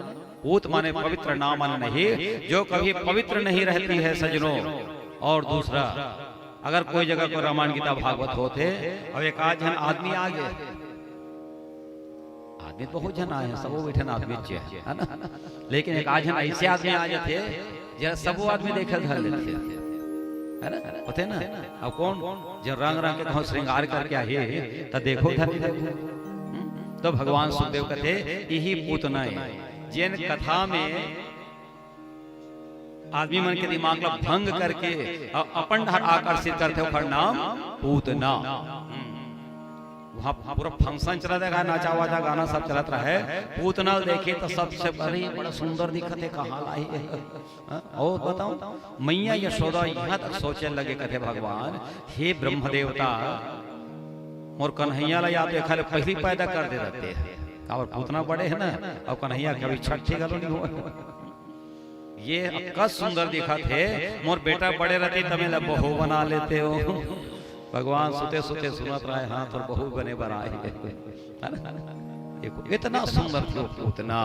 A: पूत माने पवित्र, ना माने नहीं, जो कभी पवित्र नहीं रहती है सजनों। और दूसरा, अगर कोई जगह को रामायण गीता भागवत होते और एक आध जन आदमी आ गए, आदमी बहुत जन आए हैं, सब बैठे आदमी है ना, लेकिन एक आध जन ऐसे आदमी आ जाते जरा सब आदमी देखे धर लेते, है ना, होते ना। अब कौन जो रंग रंग के श्रृंगार करके आए तो देखो धर। तो भगवान सुखदेव कहते यही पूतना है, जिन कथा में आदमी मन के दिमाग का भंग करके अपन आकर्षित करते हो, नाम पूतना। वहां पूरा फंक्शन चला था, नाचा वाचा गाना सब चलत रहा है। पूतना देखे तो सबसे बड़ी बड़ा सुंदर दिखत है, कहाँ लाई है। और बताओ, मैया यशोदा यहाँ तक सोचने लगे, कहते भगवान हे ब्रह्म देवता और कन्हैया ला याद खाली पहली पैदा कर दे रहते हैं, और पूतना बड़े है ना, और कन्हैया कभी छठी गलो नहीं हुआ। ये कस सुंदर दिखा थे, मोर बेटा बड़े रहते तमें बहू बना लेते हो। भगवान सुते सुते सुनत रहे, हाँ तो बहू बने बनाए, इतना सुंदर थी पूतना।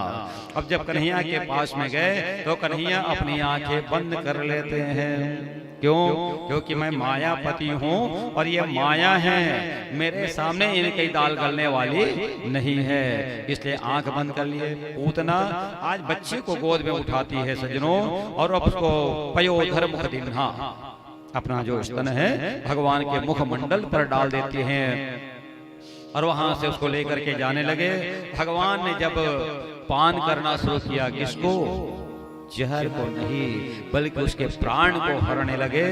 A: अब जब कन्हैया के पास में गए तो कन्हैया अपनी आंखें बंद कर लेते हैं। क्यों? क्योंकि मैं मायापति हूँ और ये माया है, मेरे सामने इनकी दाल गलने वाली नहीं है, इसलिए आंख बंद कर लिए। पूतना आज बच्चे को गोद में उठाती है सज्जनों, और अब उसको पयोधर मुख दिन्हा, अपना जो स्तन है भगवान के मुखमंडल पर डाल देती हैं, और वहां से उसको लेकर के जाने लगे। भगवान ने जब पान करना शुरू किया, किसको? जहर को नहीं, बल्कि उसके प्राण को हरने लगे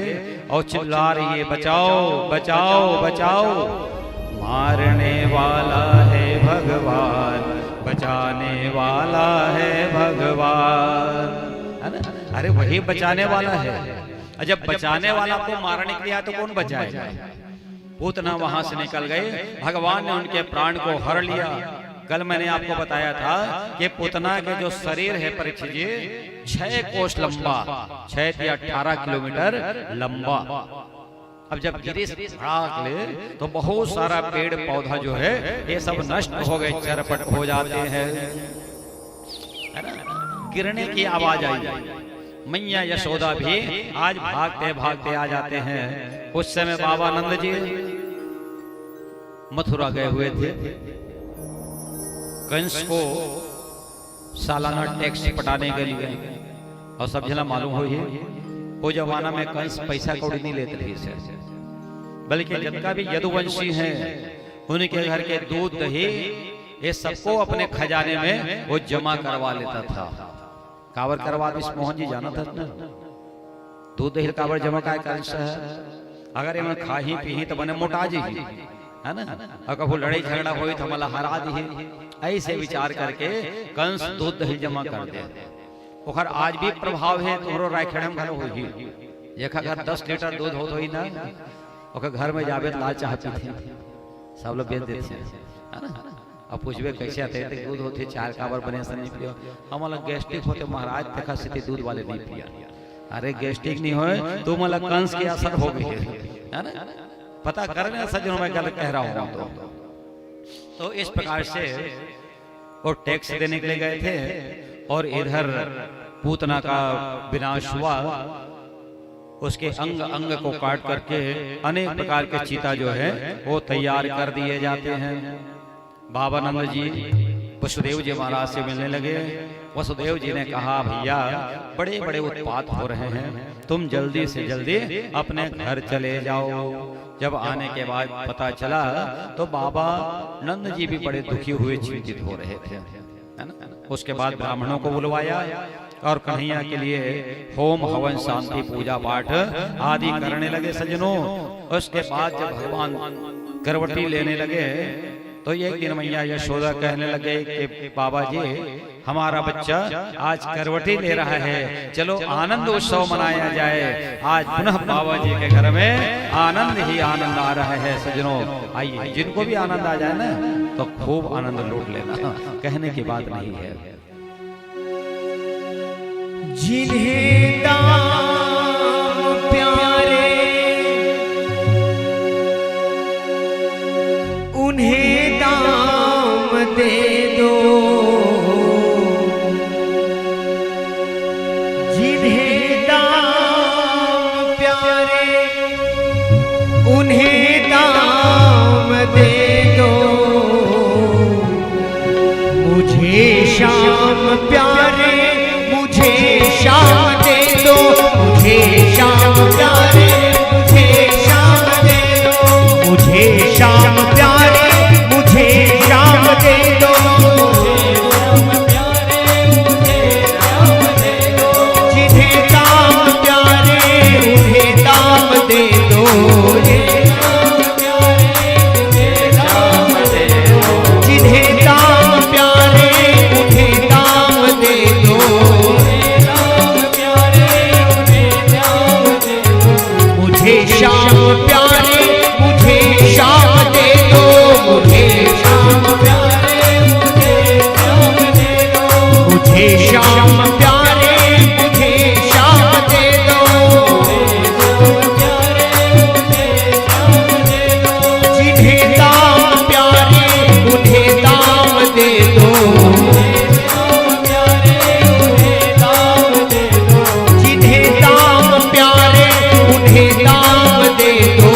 A: और चिल्ला रही है, बचाओ बचाओ बचाओ, मारने वाला है भगवान, बचाने वाला है भगवान, है ना। अरे वही बचाने वाला है, जब बचाने वाला को मारने के लिए तो कौन बचाएगा? पूतना वहां से निकल गए, भगवान ने उनके प्राण को हर लिया। कल मैंने आपको बताया था कि पूतना के जो शरीर है परीक्षित जी 6 कोस लंबा, 6 या 18 किलोमीटर लंबा। अब जब गिरी ले तो बहुत सारा पेड़ पौधा जो है ये सब नष्ट हो गए, चरपट हो जाते हैं, है ना। गिरने की आवाज आई, मैया यशोदा भी आज भागते भागते आ जाते हैं। उस समय बाबा नंद जी मथुरा गए हुए थे, कंस को सालाना टैक्स पटाने के लिए, और सब जना मालूम हो, वो जमाना में कंस पैसा कौड़ी नहीं लेते थे, बल्कि जिनका भी यदुवंशी हैं उनके घर के दूध दही ये सबको अपने खजाने में वो जमा करवा लेता था। कावर करवा मोहन जी जाना था ना, दूध दही कावर जमा का कंस है, अगर इन्हें खा ही पी तो बने मोटा जी, है ना, और कभी लड़ाई झगड़ा हुई तो मला हरा दी, ऐसे विचार करके कंस दूध दही जमा कर दे। ओकर आज भी प्रभाव है तोहरो रायखेड़ा में घरो होई एक अगर 10 लीटर दूध हो ही ना ओकर घर में जावे लाल चाह पीते सब लोग बेच देते हैं ना। अब पूछबे कैसे आते थे दूध होते चार काबर बने से नहीं पियो हमला गैस्ट्रिक होते महाराज देखा से दूध वाले नहीं पिया। अरे गैस्ट्रिक नहीं होए तो मला कंस के असर हो गई है ना। पता करने सज्जनों में गलत कह रहा हूं तो इस प्रकार से वो टैक्स देने के लिए गए थे और इधर पूतना का विनाश हुआ। उसके अंग अंग को काट करके अनेक प्रकार के चीता जो है वो तैयार कर दिए जाते हैं। बाबा नंद जी वसुदेव जी महाराज से मिलने लगे। वसुदेव जी ने कहा भैया बड़े बड़े उत्पात हो रहे हैं तुम जल्दी से जल्दी अपने घर चले जाओ। जब आने के बाद पता चला तो बाबा नंद जी भी बड़े दुखी हुए चिंतित हो रहे थे है ना। उसके बाद ब्राह्मणों को बुलवाया और कन्हैया के लिए होम हवन शांति पूजा पाठ आदि करने लगे सज्जनों। उसके बाद जब भगवान करवटी लेने लगे तो एक दिन मैया यशोदा कहने लगे कि बाबा जी हमारा बच्चा आज करवटी ले रहा है चलो आनंद उत्सव मनाया जाए। आज पुनः बाबा जी के घर में आनंद ही आनंद आ रहा है सज्जनों। आइए जिनको भी आनंद आ जाए ना तो खूब आनंद लूट लेना कहने की बात नहीं है।
B: जिन्हें दाम प्यारे उन्हें दाम दे दो। जिन्हें दाम प्यारे उन्हें दाम दे दो। मुझे शाम प्यारे मुझे शाम दे दो। मुझे शाम प्यारे मुझे शाम दे दो। मुझे शाम प्यारे मुझे शाम दे दो। जिन्हें दाम प्यारे उन्हें दाम दे दो। जिन्हें दाम प्यारे उन्हें दाम दे दो। मुझे शाम प्यारे मुझे शाम दे दो। मुझे शाम प्यारे मुझे शाम प्यारे मुझे शाम दे दो। जिन्हें दाम प्यारे उन्हें दाम दे दो। जिन्हें दाम प्यारे उन्हें दाम दे दो।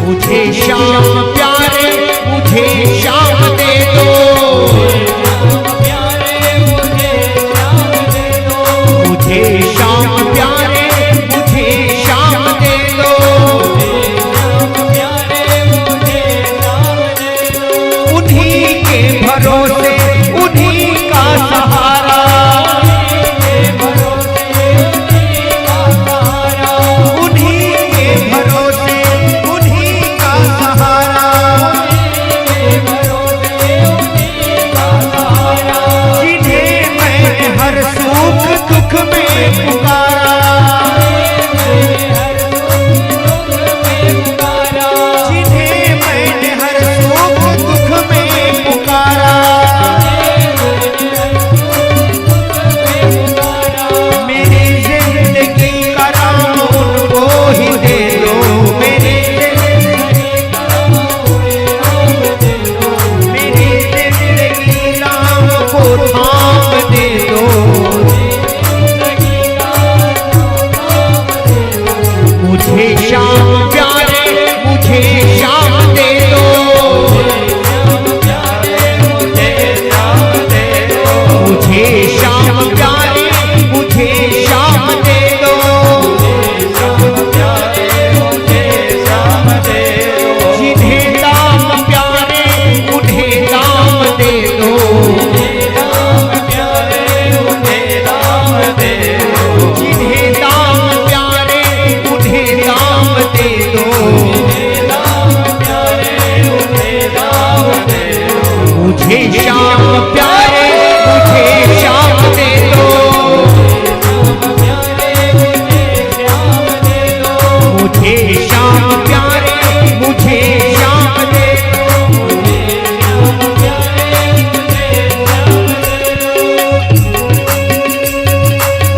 B: मुझे शाम प्यारे मुझे शाम दे दो। मुझे शाम प्यारे मुझे शाम दे दो। उन्हीं के भरोसे उन्हीं का सहारा। उन्हीं के भरोसे उन्हीं का सहारा। जिन्हें मैंने हर सुख दुख में पुकारा। जिन्हें मैंने हर सुख दुख में पुकारा। मेरी जिंदगी का राम उनको ही दे दो। मेरी जिंदगी राम को थाम दे दो। मुझे श्याम प्यारे मुझे श्याम दे दो, मुझे श्याम प्यारे मुझे श्याम दे दो,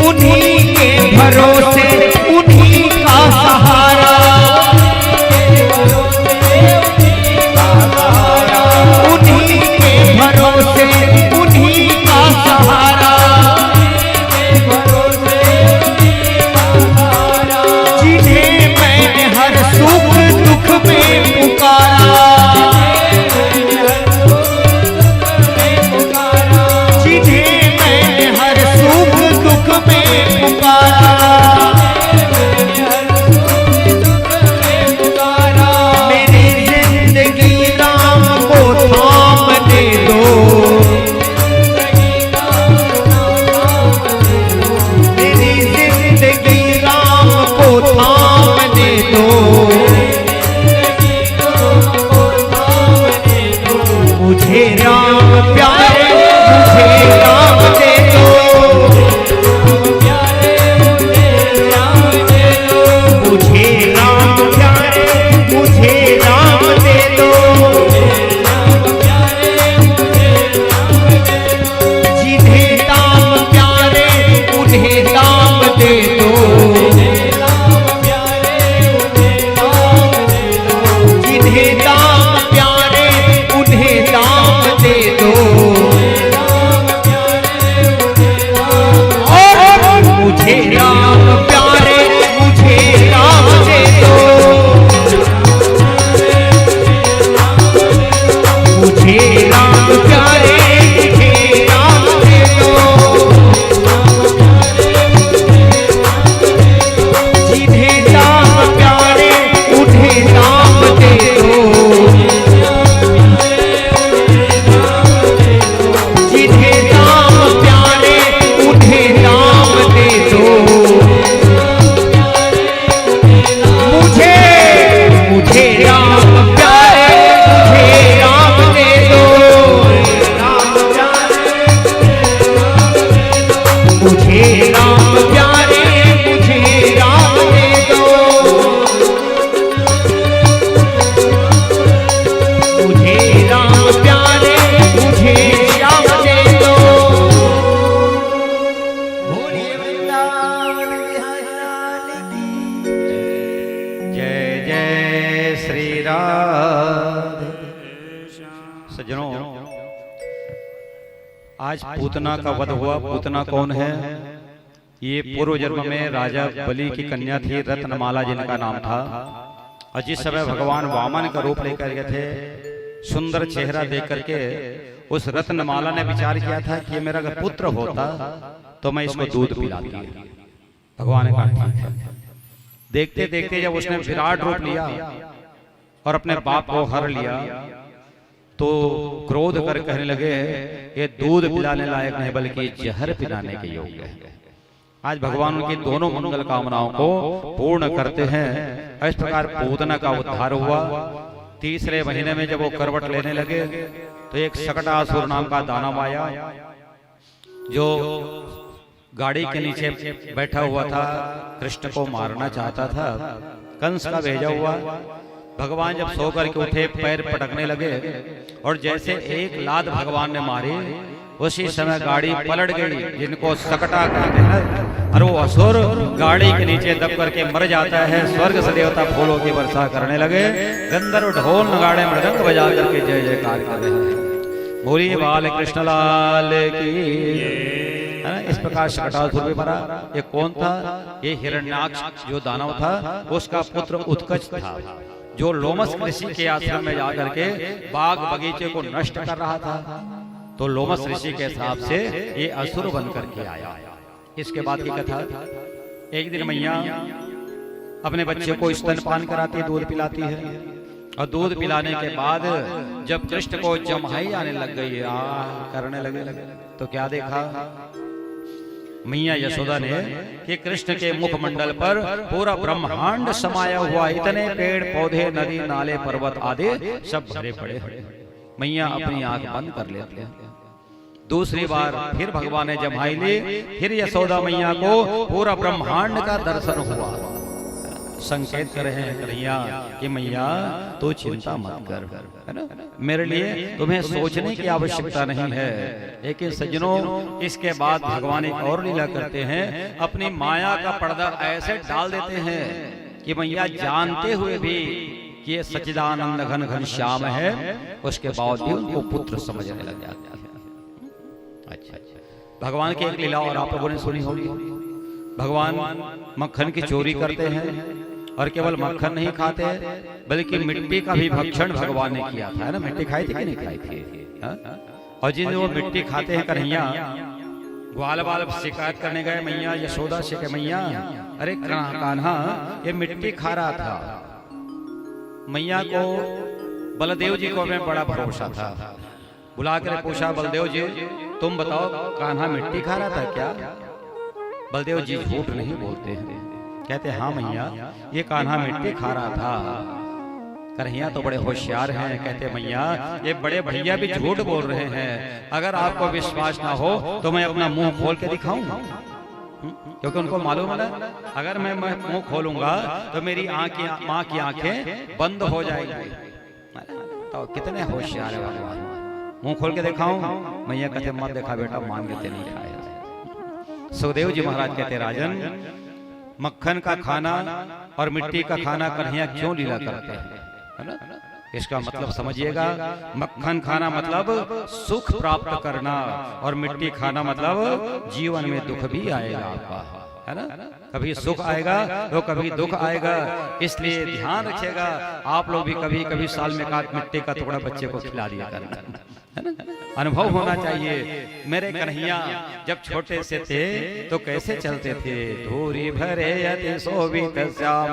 B: उन्हीं के भरोसे उन्हीं का सहारा, उन्हीं के भरोसे उन्हीं का सहारा, जिन्हें मैंने हर सुख दुख में पुकारा, जिन्हें मैंने हर सुख दुख में पुकारा, मेरी जिंदगी राम को थामने दो, मेरी जिंदगी राम को थामने दो, मुझे राम प्यारे मुझे राम दे दो, मुझे राम प्यारे मुझे राम दे दो, जिन्हें दाम प्यारे उन्हें दाम दे दो, जिन्हें दाम प्यारे उन्हें दाम दे दो, मुझे राम प्यारे मुझे राम दे दो, मुझे राम प्यारे मुझे राम दे दो, जिन्हें दाम प्यारे उन्हें दाम दे दो, जिन्हें दाम प्यारे उन्हें दाम दे दो, मुझे मुझे राम प्यारे मुझे राम दे दो, मुझे राम प्यारे मुझे राम दे दो, मुझे राम प्यारे मुझे श्याम दे दो, बोलिए वृंदावन बिहारी लाल की
A: जय जय श्री राम। सज्जनों, आज पूतना का वध हुआ। पूतना कौन है? ये पूर्व जन्म में राजा बलि की कन्या थी, रत्नमाला जिनका नाम था। और जिस समय भगवान वामन का रूप लेकर गए थे, सुंदर चेहरा देख करके उस रत्नमाला ने विचार किया था कि ये मेरा अगर पुत्र होता तो मैं इसको दूध पिलाती। भगवान ने कहा ठीक है। देखते देखते जब उसने विराट रूप लिया और अपने बाप को हर लिया, तो क्रोध कर कहने लगे ये दूध पिलाने लायक नहीं बल्कि जहर पिलाने के योग्य है। आज भगवान उनकी दोनों मंगल कामनाओं को पूर्ण करते हैं। इस प्रकार पूतना का उद्धार हुआ। तीसरे महीने में जब वो करवट लेने लगे तो एक शकटासुर नाम का दानव आया, जो गाड़ी के नीचे बैठा हुआ था, कृष्ण को मारना चाहता था। कंस का भेजा हुआ। भगवान जब सो करके उठे, पैर पटकने लगे और जैसे एक लात भगवान ने मारी, उसी समय गाड़ी पलट गई, जिनको सकटा कहते हैं। और वो असुर गाड़ी के नीचे दब करके मर जाता है। स्वर्ग से देवता फूलों की वर्षा करने लगे। गंधर्व ढोल नगाड़े मृदंग बजा करके जय जयकार कर रहे हैं। बोलिए बाल कृष्ण लाल की। इस प्रकार शकटासुर भी मरा। ये कौन था? ये हिरण्याक्ष जो दानव था, उसका पुत्र उत्कच था, जो लोमस ऋषि के आश्रम में जाकर के बाग बगीचे को नष्ट कर रहा था। तो लोमस ऋषि के हिसाब से ये असुर बन करके आया। इसके बाद की कथा, एक दिन मैया अपने बच्चे को स्तनपान कराती है, दूध पिलाती है। और दूध पिलाने के बाद जब कृष्ण को जमाई आने लग गई, करने लगे, तो क्या देखा मैया यशोदा ने कि कृष्ण के मुखमंडल पर पूरा ब्रह्मांड समाया हुआ। इतने पेड़ पौधे, नदी नाले, पर्वत आदि सब भरे पड़े। मैया अपनी आंख बंद कर लेते हैं। दूसरी बार फिर भगवान ने जमाई ली, फिर यशोदा मैया को पूरा ब्रह्मांड का दर्शन हुआ। संकेत कर रहे हैं कन्हैया कि मैया तो चिंता मत कर, है ना, मेरे लिए तुम्हें सोचने की आवश्यकता नहीं है। लेकिन सज्जनों, इसके बाद भगवान एक और लीला करते हैं, अपनी माया का पर्दा ऐसे डाल देते हैं कि मैया जानते हुए भी कि ये सच्चिदानंद घन घन श्याम है, उसके बावजूद उनको पुत्र समझने लग जाते हैं। अच्छा, भगवान की एक लीला और आप लोगों ने सुनी होगी। भगवान मक्खन की चोरी करते हैं और केवल मक्खन नहीं खाते, बल्कि मिट्टी का भी भक्षण भगवान ने किया था, है ना। मिट्टी खाई थी कि नहीं खाई थी? और जिन वो मिट्टी खाते हैं कन्हैया, ग्वाल बाल शिकायत करने गए मैया यशोदा से कि मैया अरे कान्हा ये मिट्टी खा रहा था। मैया को बलदेव जी को में बड़ा भरोसा था, बुला कर पूछा, बलदेव जी तुम बताओ कान्हा मिट्टी खा रहा था क्या? बलदेव जी झूठ नहीं बोलते हैं, कहते हाँ मैया ये कान्हा मिट्टी खा रहा था। कन्हैया तो बड़े होशियार हैं, कहते मैया ये बड़े भैया भी झूठ बोल रहे हैं, अगर आपको विश्वास ना हो तो मैं अपना मुंह खोल के दिखाऊं। क्योंकि उनको मालूम है अगर मैं मुंह खोलूंगा तो मेरी माँ की आंखें बंद हो जाएगी। तो कितने होशियार है भगवान। मुंह खोल के दिखाऊं? मैया कहते मत देखा बेटा, मान के नहीं खाया। सुखदेव जी महाराज कहते राजन, मक्खन का खाना और मिट्टी का खाना कन्हैया क्यों लीला करते हैं, है ना। इसका मतलब समझिएगा, मक्खन खाना मतलब सुख प्राप्त करना और मिट्टी खाना मतलब जीवन में दुख भी आएगा आपका, है ना। कभी सुख आएगा तो कभी दुख आएगा, इसलिए ध्यान रखिएगा। आप लोग भी कभी कभी साल में मिट्टी का टुकड़ा बच्चे को खिला दिया करना, है ना। अनुभव होना चाहिए। मेरे कन्हैया जब छोटे से थे तो कैसे चलते थे? धूरी भरे अति शोभित श्याम,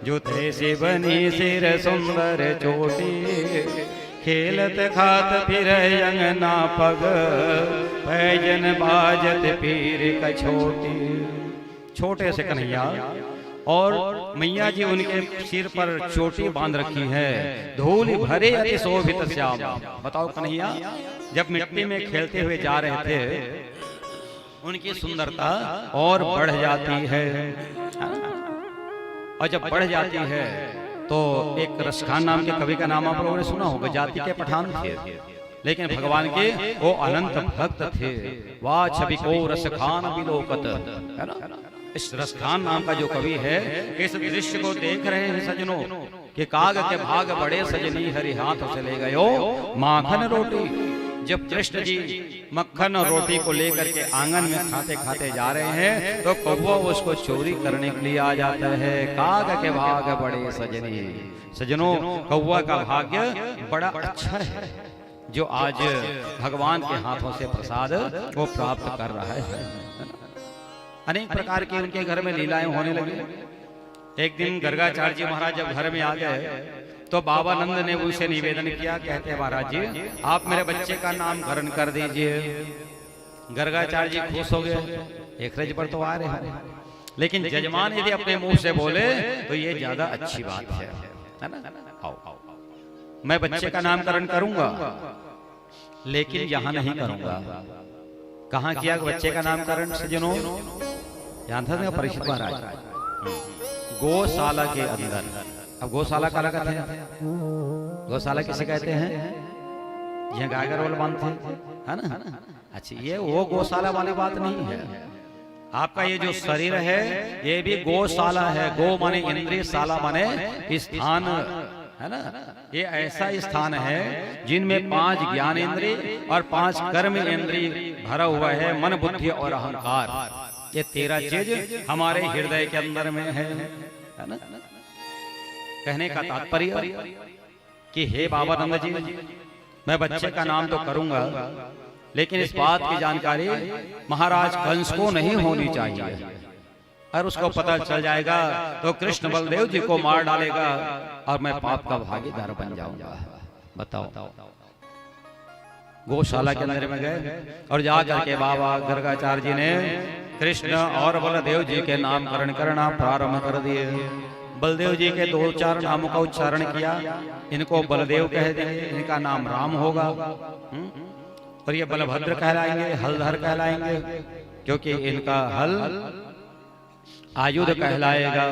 A: जो थे से बनी सिर सुंदर चोटी, खेलत खात फिर अंगना पग, पैजन बाजत पीर कछोटी। छोटे से कन्हैया और मैया जी उनके सिर पर चोटी बांध रखी है, धूल भरे अति शोभित श्याम। बताओ कन्हैया जब मिट्टी में खेलते हुए जा रहे थे, उनकी सुंदरता और बढ़ जाती है। और जब बढ़ जाती है तो एक रसखान नाम के कवि का नाम आप लोगों ने सुना होगा। जाति के पठान थे, लेकिन भगवान के वो अनंत भक्त थे। वाह छवि को रसखान विलोकत, है ना। इस रसखान नाम का जो कवि है, इस दृश्य को देख रहे हैं सजनों कि काग के भाग बड़े सजनी, हरि हाथ से ले गयो माखन रोटी। जब कृष्ण जी मक्खन और रोटी को लेकर के आंगन में खाते खाते जा रहे हैं तो कौवा उसको चोरी करने के लिए आ जाता है। काग के भाग बड़े सजनी। सजनों, कौवा का भाग्य बड़ा अच्छा है जो आज भगवान के हाथों से प्रसाद वो प्राप्त कर रहा है। अनेक प्रकार की उनके घर में लीलाएं होने लगी। एक दिन गर्गाचार्य जी महाराज जब घर में आ गए तो बाबा नंद ने उनसे निवेदन किया, कहते महाराज जी आप मेरे बच्चे का नामकरण कर दीजिए। गर्गाचार्य जी खुश हो गए, एक रज पर तो आ रहे हैं, लेकिन जजमान यदि अपने मुंह से बोले तो ये ज्यादा अच्छी बात है ना। आओ मैं बच्चे का नामकरण करूंगा, लेकिन यहाँ नहीं करूंगा। कहाँ किया बच्चे का नामकरण सज्जनों? जानते हैं परीक्षित महाराज, गौशाला के अंदर। अब गौशाला का अलग है। गौशाला किसे कहते हैं? यहाँ गाय गरवल बांधते है ना। अच्छा, ये वो गौशाला वाली बात नहीं है। आपका ये जो शरीर है ये भी गौशाला है। गो माने इंद्रिय, शाला माने स्थान, है ना। ये ऐसा स्थान है जिनमें 5 ज्ञान इंद्रिय और 5 कर्म इंद्रिय भरा हुआ है, मन बुद्धि और अहंकार। ये 13 चीज हमारे हृदय के अंदर में है ना। कहने का तात्पर्य कि हे बाबा नंद जी, मैं बच्चे का नाम तो करूंगा, लेकिन इस बात की जानकारी महाराज कंस को नहीं होनी चाहिए। और उसको पता चल जाएगा तो कृष्ण बलदेव जी को मार डालेगा और मैं पाप का भागीदार बन जाऊंगा। बताओ। गौशाला के अंदर में गए और जाकर के बाबा गर्गाचार्य जी ने कृष्ण और बलदेव जी के नामकरण करना प्रारंभ कर दिए। बलदेव जी के 2-4 नामों का उच्चारण किया, इनको बलदेव कह देंगे, इनका नाम राम होगा। और ये बलभद्र कहलाएंगे, हलधर कहलाएंगे, क्योंकि इनका हल आयुध कहलाएगा।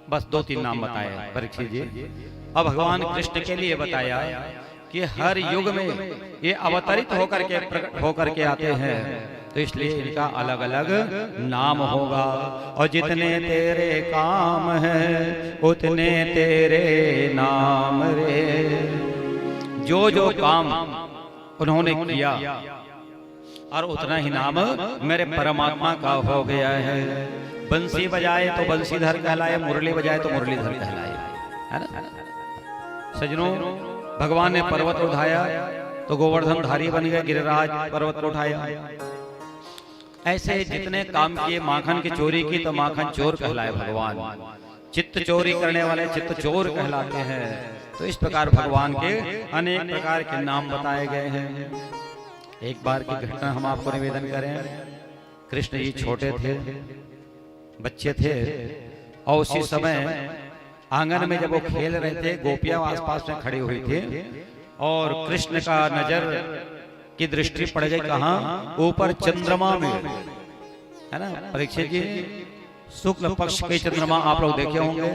A: बस 2-3 नाम बताए परीक्षित जी। अब भगवान कृष्ण के लिए बताया कि हर युग में ये अवतरित होकर के प्रकट होकर के आते हैं, तो इसलिए इनका अलग अलग नाम होगा। और जितने तेरे काम हैं उतने तेरे नाम रे। जो जो काम उन्होंने किया और उतना ही नाम मेरे परमात्मा का हो गया है। बंसी बजाए तो बंसीधर कहलाए, मुरली बजाए तो मुरलीधर कहलाए, है ना सजनों। भगवान ने पर्वत उठाया तो गोवर्धन धारी बन गए, गिरिराज पर्वत को उठाया। ऐसे जितने काम किए, माखन की चोरी की तो माखन चोर कहलाए भगवान, चित्त चोरी करने वाले चित्त चोर कहलाते हैं। तो इस प्रकार भगवान के अनेक प्रकार के नाम बताए गए हैं। एक बार की घटना हम आपको निवेदन करें। कृष्ण जी छोटे थे, बच्चे थे, और उसी समय आंगन में जब वो खेल रहे थे, गोपियां आसपास में खड़ी हुई थी और कृष्ण का नजर की दृष्टि पड़ गई कहां? ऊपर चंद्रमा में, है ना परीक्षित जी। शुक्ल पक्ष के चंद्रमा आप लोग देखे होंगे,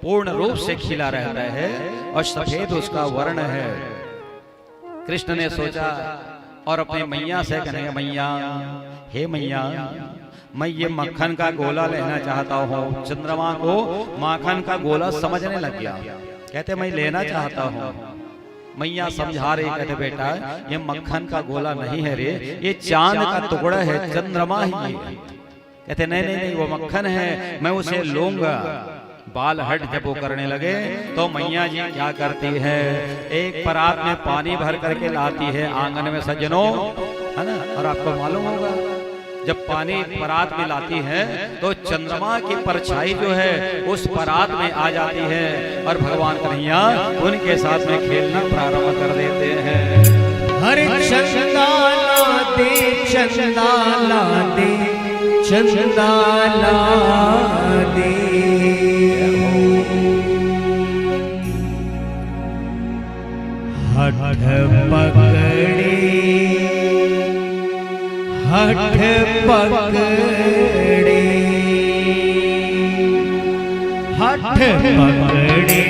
A: पूर्ण रूप से खिला रहता है और सफेद उसका वर्ण है। कृष्ण ने सोचा और अपनी मैया से कहने, मैया हे मैया, मैं ये मक्खन का गोला लेना चाहता हूँ। चंद्रमा को माखन का गोला समझने लग गया, कहते मैं लेना चाहता हूँ। मैया समझा रही, कहते बेटा ये मक्खन का गोला नहीं है रे, ये चांद का टुकड़ा है, चंद्रमा ही है। कहते नहीं नहीं नहीं, वो मक्खन है, मैं उसे लूंगा। बाल हट जब वो करने लगे तो मैया जी क्या करती है, एक परात में पानी भर करके लाती है आंगन में सज्जनों, है ना। और आपको मालूम होगा जब पानी परात में लाती है तो चंद्रमा की परछाई जो है उस परात में आ जाती है और भगवान कन्हैया उनके साथ में खेलना प्रारंभ कर देते हैं।
B: हरे चंदाला दे, चंदाला दे, चंदाला दे। हठ पकड़े, हठ पकड़े, हठ पकड़े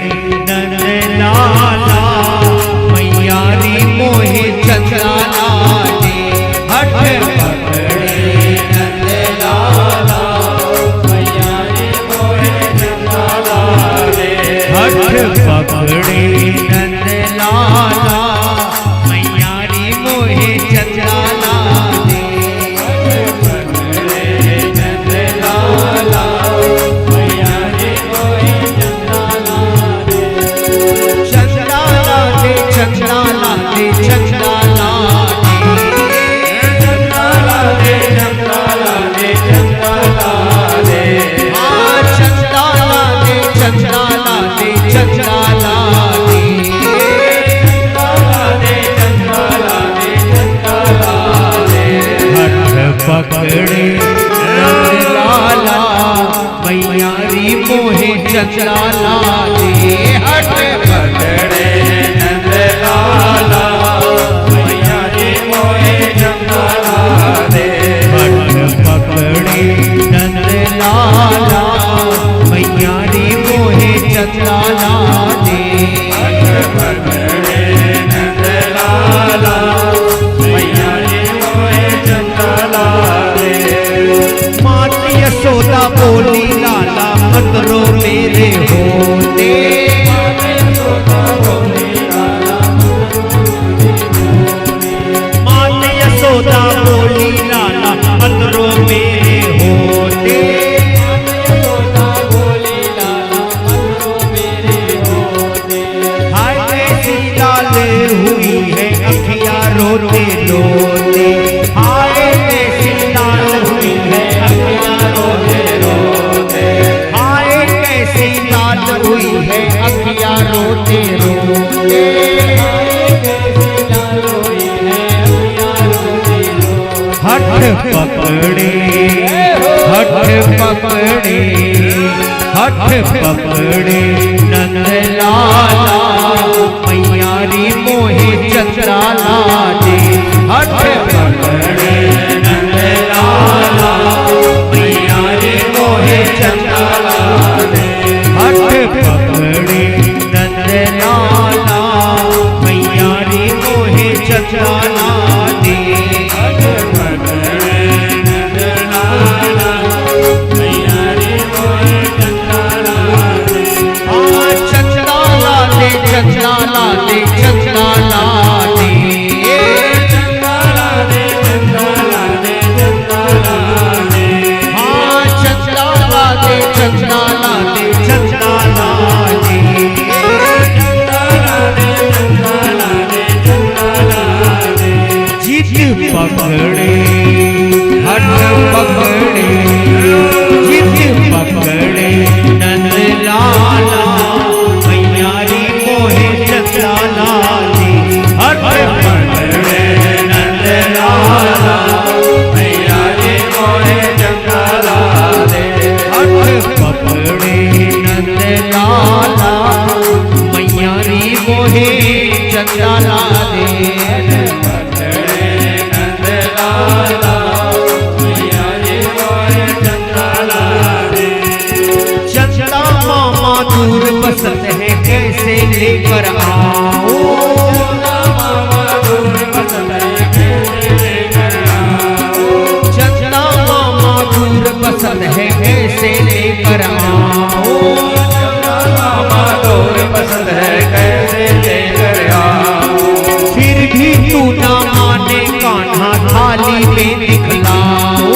B: नंदलाला, मैया री मोहे चंद्राला दे। हठ पकड़े नंदलाला, मैया री मोहे चंद्राला दे। हठ पकड़े नंदलाला, मैया री मोहे चंद्राला दे। चंद्राला दे, चंद्राला दे, चंद्राला दे, चंद्राला दे, हाँ चंद्राला दे, चंद्राला दे, चंद्राला दे, चंद्राला दे, चंद्राला दे। हठ पकड़े नंदलाला, मैया री मोहे चंद्राला दे। हठ पकड़े नंदलाला, मैया री मोहे चंद्राला दे। हठ पकड़े नंदलाला, मैया री मोहे चंद्राला दे। हठ पकड़े नंदलाला, मैया री मोहे चंद्राला दे। मात यशोदा बोली लाला मंदरो मेरे होते। मात यशोदा बोली लाला मंदरो मेरे होते। हाय कैसी लाल हुई है अखियाँ रोते रोते। हाय कैसी लाल हुई है अखियाँ रोते रोते। हाय कैसी लाल हुई है अखियाँ रोते रोते। हठ पकड़े, हठ पकड़े, हठ पकड़े नंद लाला मैयारी मोहे चंद्राला दे। हठ पकड़े नंद लाला मैयारी मोहे चंद्राला दे। हठ पकड़े नंद लाला मैयारी मोहे चंद्राला दे। हठ पकड़े नंद लाला मैयारी मोहे चंद्राला दे। हाँ चंद्राला दे चंद्राला दे चंद्राला दे। चंद्राला दे चंद्राला दे चंद्राला दे। हाँ चंद्राला दे चंद्राला दे चंद्राला दे। चंद्राला दे चंद्राला दे चंद्राला दे। जित पकड़े हठ पकड़े जित पकड़े नंद लाला मैयारी मोहे चंद्राला दे। हठ पकड़े नंद लाला मैयारी मोहे चंद्राला दे। हठ पकड़े नंद लाला मैयारी मोहे चंद्राला दे। चंदा मामा दूर बसत है कैसे लेकर आओ। चंदा मामा दूर बसत है कैसे लेकर आओ। चंदा मामा दूर बसत है कैसे लेकर आओ। चंदा मामा दूर बसत है कैसे लेकर आओ। फिर भी तू ना माने कान्हा थाली में दिखलाओ।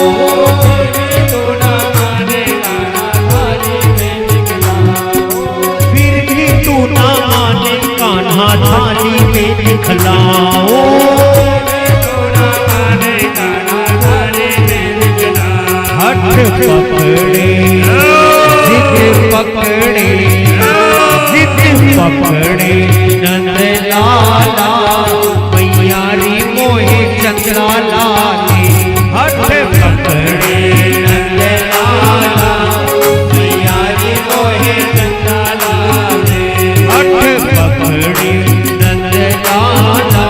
B: थाली में दिखलाओ। हठ पकड़े जिद पकड़े जिद पकड़े नंद लाला मैयारी मोहे चंद्राला दे। हठ पकड़े नंद लाला मैयारी मोहे चंद्राला दे। हठ पकड़े नंद लाला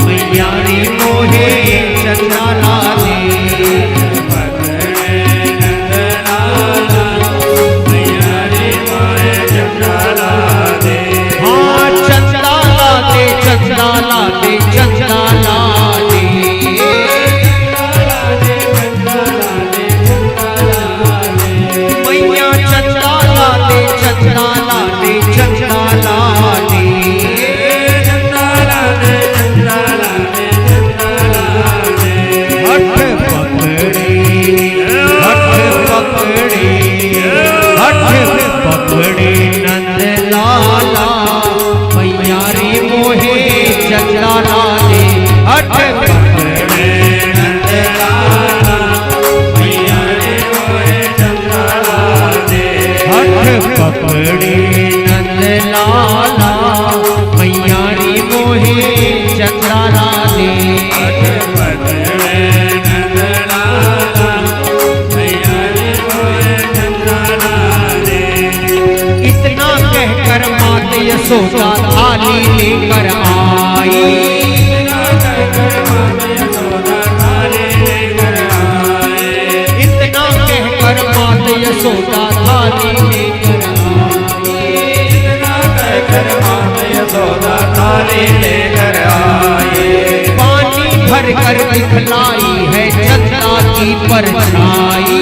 B: मैयारी मोहे चंद्राला दे। पकड़े नंद लाला मैयारी मोहे चंद्राला दे। हाँ चंद्राला दे चंद्राला दे चंद्राला दे। मैया चंद्राला दे चंद्राला दे चंद्राला दे। चंद्राला दे चंद्राला दे चंद्राला दे। हठ पकड़े हठ पकड़े हठ पकड़े नंद लाला मैयारी मोहे चंद्राला दे। हठ पकड़े नंद लाला मैयारी मोहे चंद्राला दे। हठ पकड़े नंद लाला मैयारी मोहे चंद्राला दे। हठ पकड़े नंद लाला मैयारी मोहे चंद्राला दे। इतना कहकर मात यशोदा थाली लेकर आई। इतना कहकर मात यशोदा थाली लेकर आई। इतना कहकर मात यशोदा थाली लेकर यशोदा थाली लेकर आए। पानी भर कर दिखलाई है चंदा की परछाई।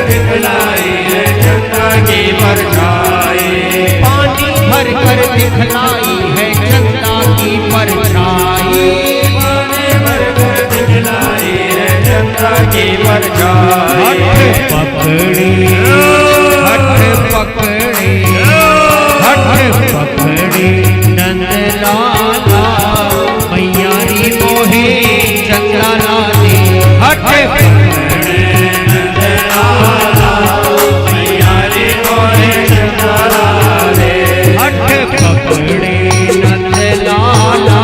B: दिखलाई है चंदा की परछाई। पानी भर कर दिखलाई है चंदा की परछाई। पानी भर कर दिखलाई है चंदा की परछाई। हठ पकड़े हठ पकड़े हठ पकड़े नंद लाला मैयारी मोहे चंद्राला दे। हठ पकड़े नंद लाला मैयारी मोहे चंद्राला दे। हठ पकड़े नंद लाला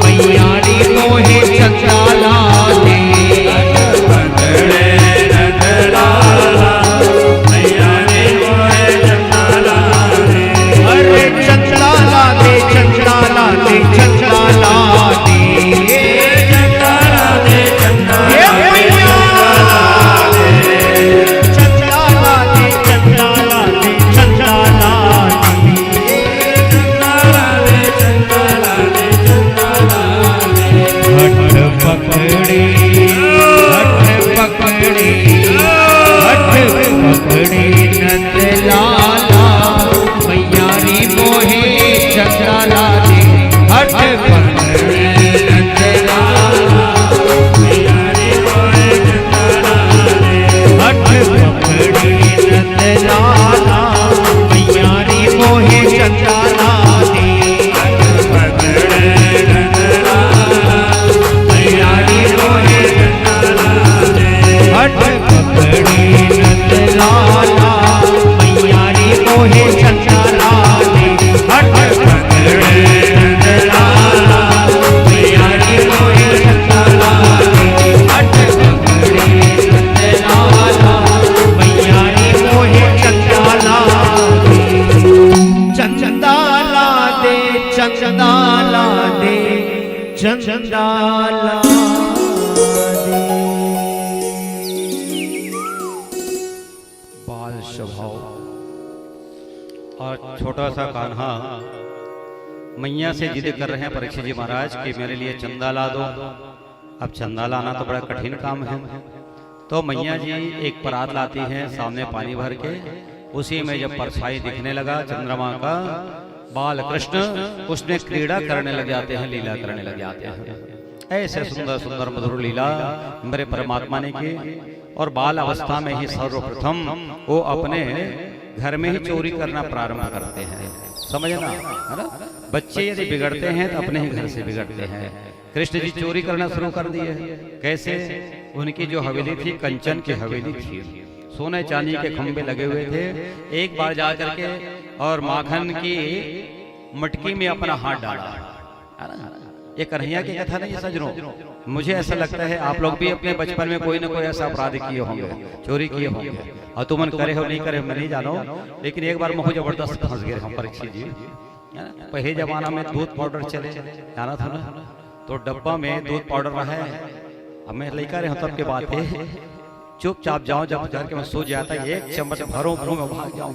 B: मैयारी मोहे चंद्राला दे। हठ पकड़े नंद लाला मोहे चंदा लाली हट पकड़े नंदलाला मैया जी मोहे चंदा लाली हट पकड़े नंदलाला मैया जी मोहे चंदा लाली चंदा ला दे चंदा ला दे चंदा ला दे।
A: बाल स्वभाव और छोटा सा कान्हा मैया से जिद कर रहे हैं परीक्षित जी महाराज कि मेरे लिए चंदा ला दो। अब चंदा लाना तो बड़ा कठिन काम है, तो मैया जी एक परात लाती हैं सामने पानी भर के, उसी में जब परछाई दिखने लगा चंद्रमा का, बाल कृष्ण उसमें क्रीड़ा करने लग जाते हैं, लीला करने लग जाते हैं। ऐसे सुंदर सुंदर मधुर लीला मेरे परमात्मा ने की। और बाल अवस्था में ही सर्वप्रथम वो अपने घर में ही चोरी करना प्रारंभ करते हैं, समझना है ना। बच्चे यदि बिगड़ते हैं तो अपने ही घर से बिगड़ते हैं। कृष्ण जी चोरी करना शुरू कर दिए। कैसे? उनकी जो हवेली थी कंचन की हवेली थी, सोने चांदी के खंभे लगे हुए थे। एक बार जा करके और माखन की मटकी में अपना हाथ डाला। ये कन्हैया की कथा नहीं है सजनों, मुझे ऐसा लगता है आप लोग भी अपने बचपन में कोई ना कोई ऐसा अपराध किए होंगे, चोरी किए होंगे, और तुमन करे हो नहीं करे मैं नहीं जानो, लेकिन एक बार मुझे जबरदस्त फंस गए हम परीक्षित जी। पहले जमाना में दूध पाउडर चले, जाना था ना, तो डब्बा में दूध पाउडर रहा है। अब मैं लेकर रहे हूँ तब के बात है, चुपचाप जाऊं, जब जाकर मैं सो जाता एक चम्मच भरो भरो में भाग जाऊं।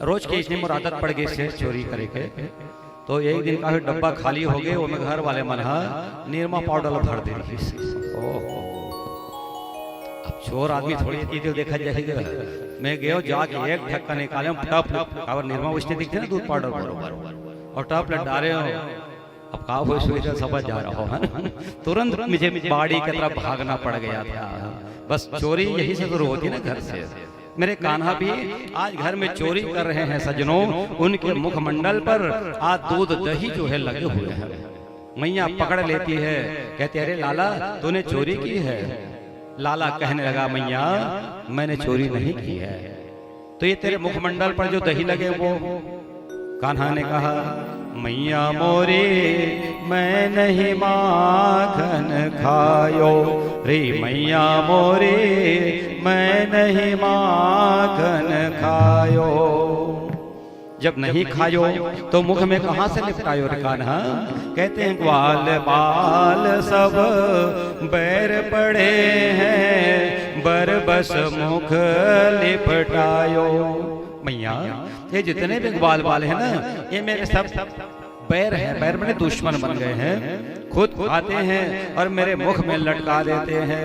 A: रोज की इसने मुरादत पड़ गई से चोरी करे के। तो एक दिन का डब्बा खाली हो गए, वो मैं घर वाले मन निरमा पाउडर भर दे। अब चोर आदमी थोड़ी चीजें देखा जाएगा। मैं गयो जाके एक ढक्का निकाले, टप और निरमा उसने दिखते ना दूध पाउडर और टप डाले हो। अब का हो सुविधा समझ जा रहा हो, तुरंत मुझे बाड़ी की तरफ भागना पड़ गया था। बस चोरी यही से शुरू होती ना, घर से। मेरे कान्हा भी आज घर में चोरी कर रहे हैं सजनों। उनके मुखमंडल पर आज दूध दही जो है लगे हुए हैं। मैया पकड़ लेती है, कहती अरे लाला तूने चोरी की है। लाला कहने लगा मैया मैंने चोरी नहीं की है, तो ये तेरे मुखमंडल पर जो दही लगे वो। कान्हा ने कहा मैया मोरे मैं नहीं माखन खायो रे, मैया मोरे मैं नहीं माखन खायो। जब नहीं खायो तो मुख में कहां से लिपटायो रे कान्हा? कहते हैं ग्वाल बाल सब बैर पड़े हैं, बरबस मुख लिपटायो। मैया ये जितने भी ग्वाल बाल है ना, ये मेरे सब बैर हैं, बैर बने दुश्मन बन गए हैं, खुद खाते हैं और मेरे मुख में लटका देते हैं।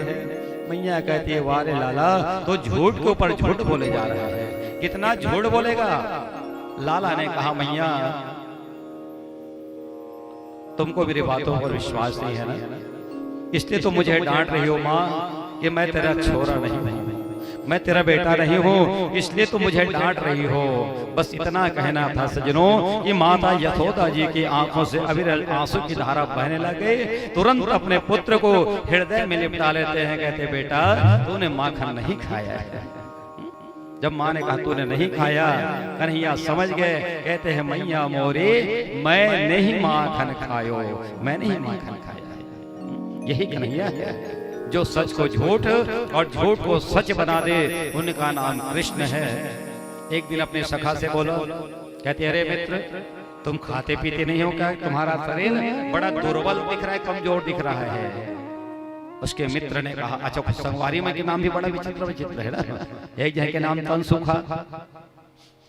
A: मैया कहती है वारे लाला तो झूठ के ऊपर झूठ बोले जा रहा है, कितना झूठ बोलेगा। लाला ने कहा मैया तुमको मेरी बातों पर विश्वास नहीं है ना, इसलिए तो मुझे डांट रही हो माँ कि मैं तेरा छोरा नहीं हूं, मैं तेरा बेटा नहीं हूँ, इसलिए तो मुझे डांट रही हो। बस इतना कहना था सजनों कि माता यशोदा जी की आंखों से अविरल आंसू की धारा बहने लगे। तुरंत अपने पुत्र को हृदय में लिपटा लेते हैं, कहते बेटा तूने माखन नहीं खाया है। जब माँ ने कहा तूने नहीं खाया, कन्हैया समझ गए, कहते हैं मैया मोरे मैं नहीं माखन खायो, मैं नहीं माखन खाया। यही कन्हैया है जो सच को झूठ और झूठ को सच बना दे, उनका नाम कृष्ण है। एक दिन अपने सखा से बोलो, कहते अरे मित्र तुम खाते पीते नहीं हो क्या? तुम्हारा शरीर बड़ा दुर्बल दिख रहा है, कमजोर दिख रहा है। उसके मित्र ने कहा अच्छा संगवारी में के नाम भी बड़ा विचित्र विचित्र है ना। एक जन के नाम तनसुखा,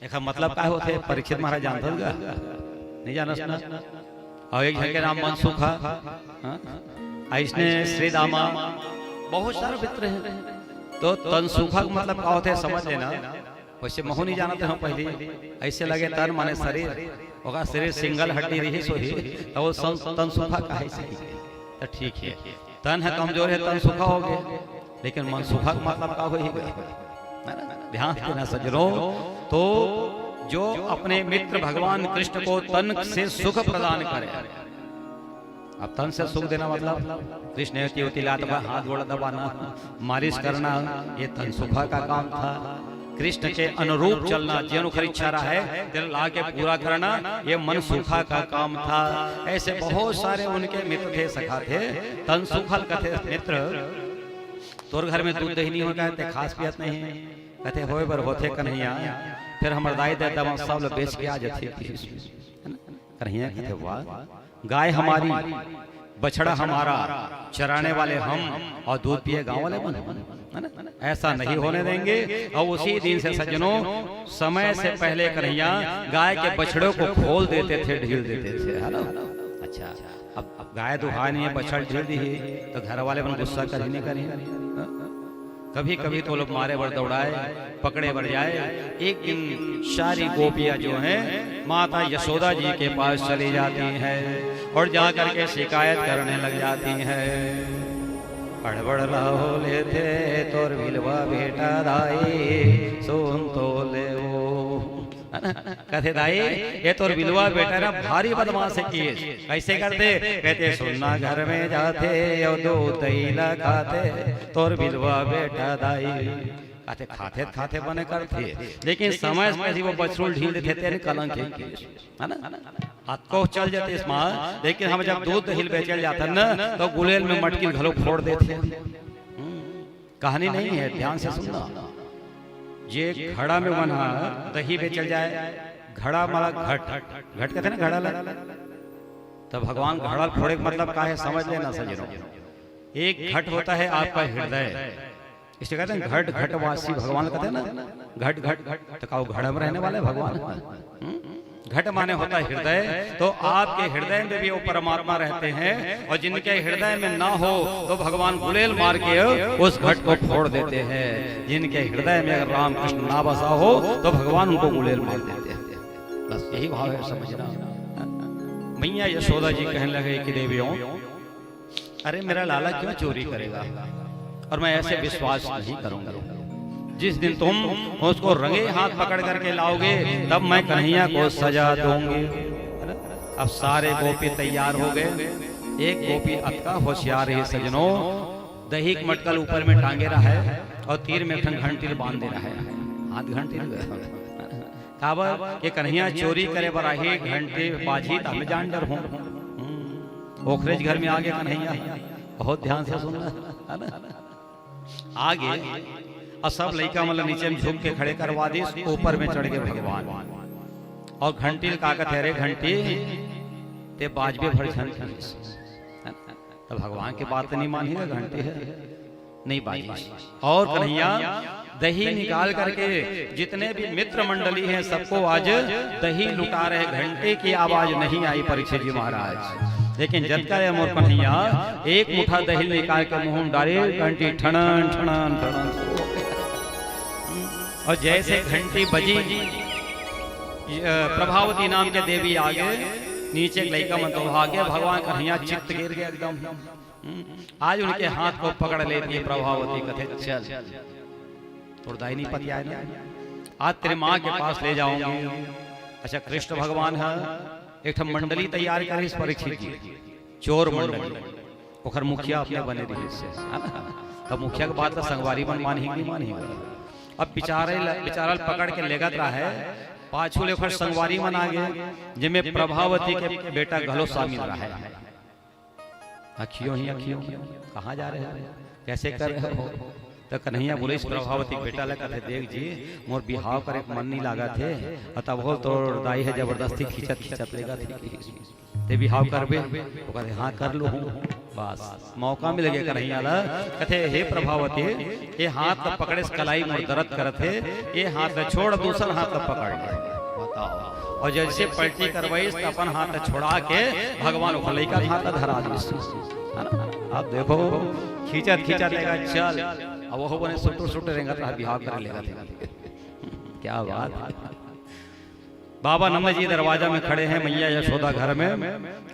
A: एक मतलब क्या होते परीक्षित महाराज जानते होगा नहीं जाना सुना। और एक जन के नाम मनसुखा, इसने श्री दामा, बहुत सारे मित्र हैं। तो तनसुखा का मतलब क्या होते है समझ लेना। वैसे महू नहीं जानते हम पहले, ऐसे लगे तन माने शरीर होगा, शरीर सिंगल हड्डी रही सो ही तो वो तनसुखा का है। तो ठीक है तन है कमजोर है तन सुखा हो गया, लेकिन मन सुखा का मतलब क्या हो ही गया। ध्यान देना सजनों, तो जो अपने मित्र भगवान कृष्ण को तन से सुख प्रदान करे। अब तन से सुख देना मतलब कृष्ण हाथ गोड़ दबाना, मालिश करना, ये तन सुखा का काम था। कृष्ण के अनुरूप चलना, जिन इच्छा रहा है दिल ला के पूरा करना, ये मन सूखा का काम था। ऐसे बहुत सारे उनके मित्र थे, सखा थे, तन सूखल कथे मित्र। तोर घर में दूध दही नहीं हो कहते, खास पियत नहीं कहते, होए बर होते कन्हैया, फिर हमर दाई दादा सब लोग बेच के आ जाते कन्हैया कहते, वाह गाय हमारी, बछड़ा हमारा, चराने वाले हम और दूध पिए गांव वाले बन, है ना? ऐसा नहीं होने देंगे। और उसी दिन से सज्जनों, समय से पहले कन्हैया गाय के बछड़ों को खोल देते थे, ढील देते थे, है ना? अच्छा, अब गाय दुहा नहीं है, बछड़ ढील दी है, तो घर वाले बन गुस्सा कर ही नहीं करेंगे। कभी कभी तो लोग मारे बर दौड़ाए, पकड़े बर जाए। एक दिन सारी गोपियां जो हैं माता यशोदा जी के पास चली जाती हैं और जाकर के शिकायत करने लग जाती हैं। अड़बड़ लाहो लेते तोर बिलवा बेटा दाई, सुन तो ले वो, कहते दाई ये तोर बिलवा बेटा ना भारी बदमाश है किए। कैसे करते? कहते सुनना घर में जाते और दूध दही ला खाते, तोर बिलवा बेटा दाई। कहते खाते खाते बने करते, लेकिन समय से वो बछड़ू ढील देते थे, कलंक है ना? हाथ को चल जाते इसमें, लेकिन हम जब दूध दही बेचल जाता ना तो गुलेल में मटकी घलो फोड़ देते। कहानी नहीं है, ध्यान से सुनना। ये घड़ा में बना दही बेचल जाए, घड़ा माला घट, घट कहते ना घड़ा लगा, तो भगवान घड़ा फोड़े मतलब का है समझ लेना सजनों। एक घट होता है आपका हृदय, इसे कहते हैं घट घटवासी भगवान कहते हैं ना, घट घट घट, तो का घड़ा में रहने वाले भगवान। घट माने होता है हृदय, तो आपके हृदय में भी वो परमात्मा रहते हैं, और जिनके हृदय में ना हो तो भगवान गुलेल मार के उस घट को फोड़ देते हैं। जिनके हृदय में अगर राम कृष्ण ना बसा हो तो भगवान उनको गुलेल मार देते हैं। बस यही भाव है, समझना। मैया यशोदा जी कहने लगे कि देवियों, अरे मेरा लाला क्यों चोरी करेगा, और मैं ऐसे विश्वास नहीं करूंगा। जिस दिन तुम उसको रंगे हाथ पकड़ करके लाओगे तब मैं कन्हैया को सजा दूंगी। अब सारे गोपी तैयार हो गए। एक गोपी अतका होशियार है सजनों, दही मटकल ऊपर में टांगे रहा है और तीर में घंटी बांध दे रहा है, हाथ घंटी काबर ये कन्हैया चोरी करे बराही घंटे बाजी तब जान डर हूं। ओखरेज घर में आगे कन्हैया, बहुत ध्यान से सुनना। आगे और सब लड़का मतलब नीचे में झुक के खड़े करवा दी, ऊपर में चढ़ गए भगवान। और घंटी काकत है रे घंटी ते बाजबे भर घंटी, तो भगवान की बात नहीं मानी है, घंटी है नहीं बाजी। और कन्हैया दही निकाल करके जितने भी मित्र मंडली हैं सबको आज दही लुटा रहे। घंटे की आवाज नहीं आई परीक्षित जी महाराज, लेकिन जब का मोर कन्हैया एक मुठा दही निकाल के मुंह डाले, घंटी ठनन ठनन ठनन, और जैसे घंटी बजी प्रभावती नाम के देवी आगे, नीचे लड़का मन तो भागे, भगवान कन्हैया चित्त गिर गया एकदम। आज उनके हाथ को पकड़ लेती है प्रभावती, कथे चल तोड़ दाई नहीं पति आए ना, आज तेरे माँ के पास ले जाऊंगी। अच्छा कृष्ण भगवान है, एक मंडली तैयार कर इस परीक्षित जी, चोर मंडली, ओखर मुखिया अपने बने रही। तब मुखिया के बात संगवारी बन मान ही मानी। अब बेचारा पकड़ के लेगत रहा है, पाछू लेकर संगवारी मन आ गए, जिनमें प्रभावती के बेटा घलो शामिल रहा है। अखियों ही अखियों, कहाँ जा रहे हो, कैसे कर रहे हो? तो कन्हैया बोले इस प्रभावती बेटा लगा थे, देख जी मोर बिहाव करे मन नहीं लगा थे, तब हो तो दाई है जबरदस्ती खींचत खींचत लेगा थे बिहाव करबे, वो कहते हाँ कर लो हूँ। बस मौका मिल गया कन्हैया ला, कहते हे प्रभावती ये हाथ का पकड़े कलाई में दर्द करते, ये हाथ छोड़ दूसरा हाथ का पकड़ ले, बताओ। और जैसे पलटी करवाई अपन हाथ छोड़ा के भगवान को लेकर हाथ धरा दी। अब देखो खींचत खींचत लेगा चल, अब वो बने सुट रहेगा तो बिहाव कर लेगा। क्या बात। बाबा नंद जी दरवाजा में खड़े हैं, मैया यशोदा घर में,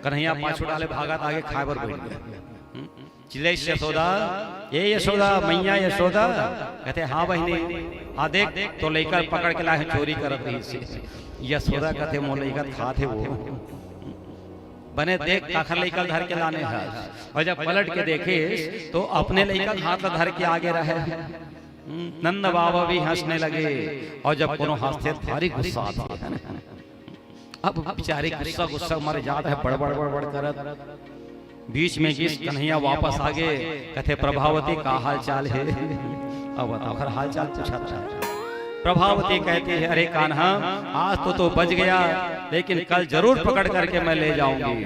A: कन्हैया पाछू डाले भागत आगे खाए बर बैठ गए। चिल्ले यशोदा, ये यशोदा मैया यशोदा, कहते हाँ बहनी हाँ देख तो लेकर पकड़ के लाए चोरी करत रही से। यशोदा कहते मोर लेकर था थे वो बने देख काखर लेकर धर के लाने हैं, और जब पलट के देखे तो अपने लेकर हाथ धर के आगे रहे। नंद बाबा भी हंसने लगे और जब कोनो हंसते भारी गुस्सा आती है ना, अब बेचारे गुस्सा गुस्सा मर जाता है बड़बड़ बड़बड़ करत। बीच में जिस कन्हैया वापस आ गए, कथे प्रभावती का हाल चाल है, अब बताओ हर हाल चाल पूछा था। प्रभावती कहती है अरे कान्हा आज तो बच गया, लेकिन कल जरूर पकड़ करके मैं ले जाऊंगी।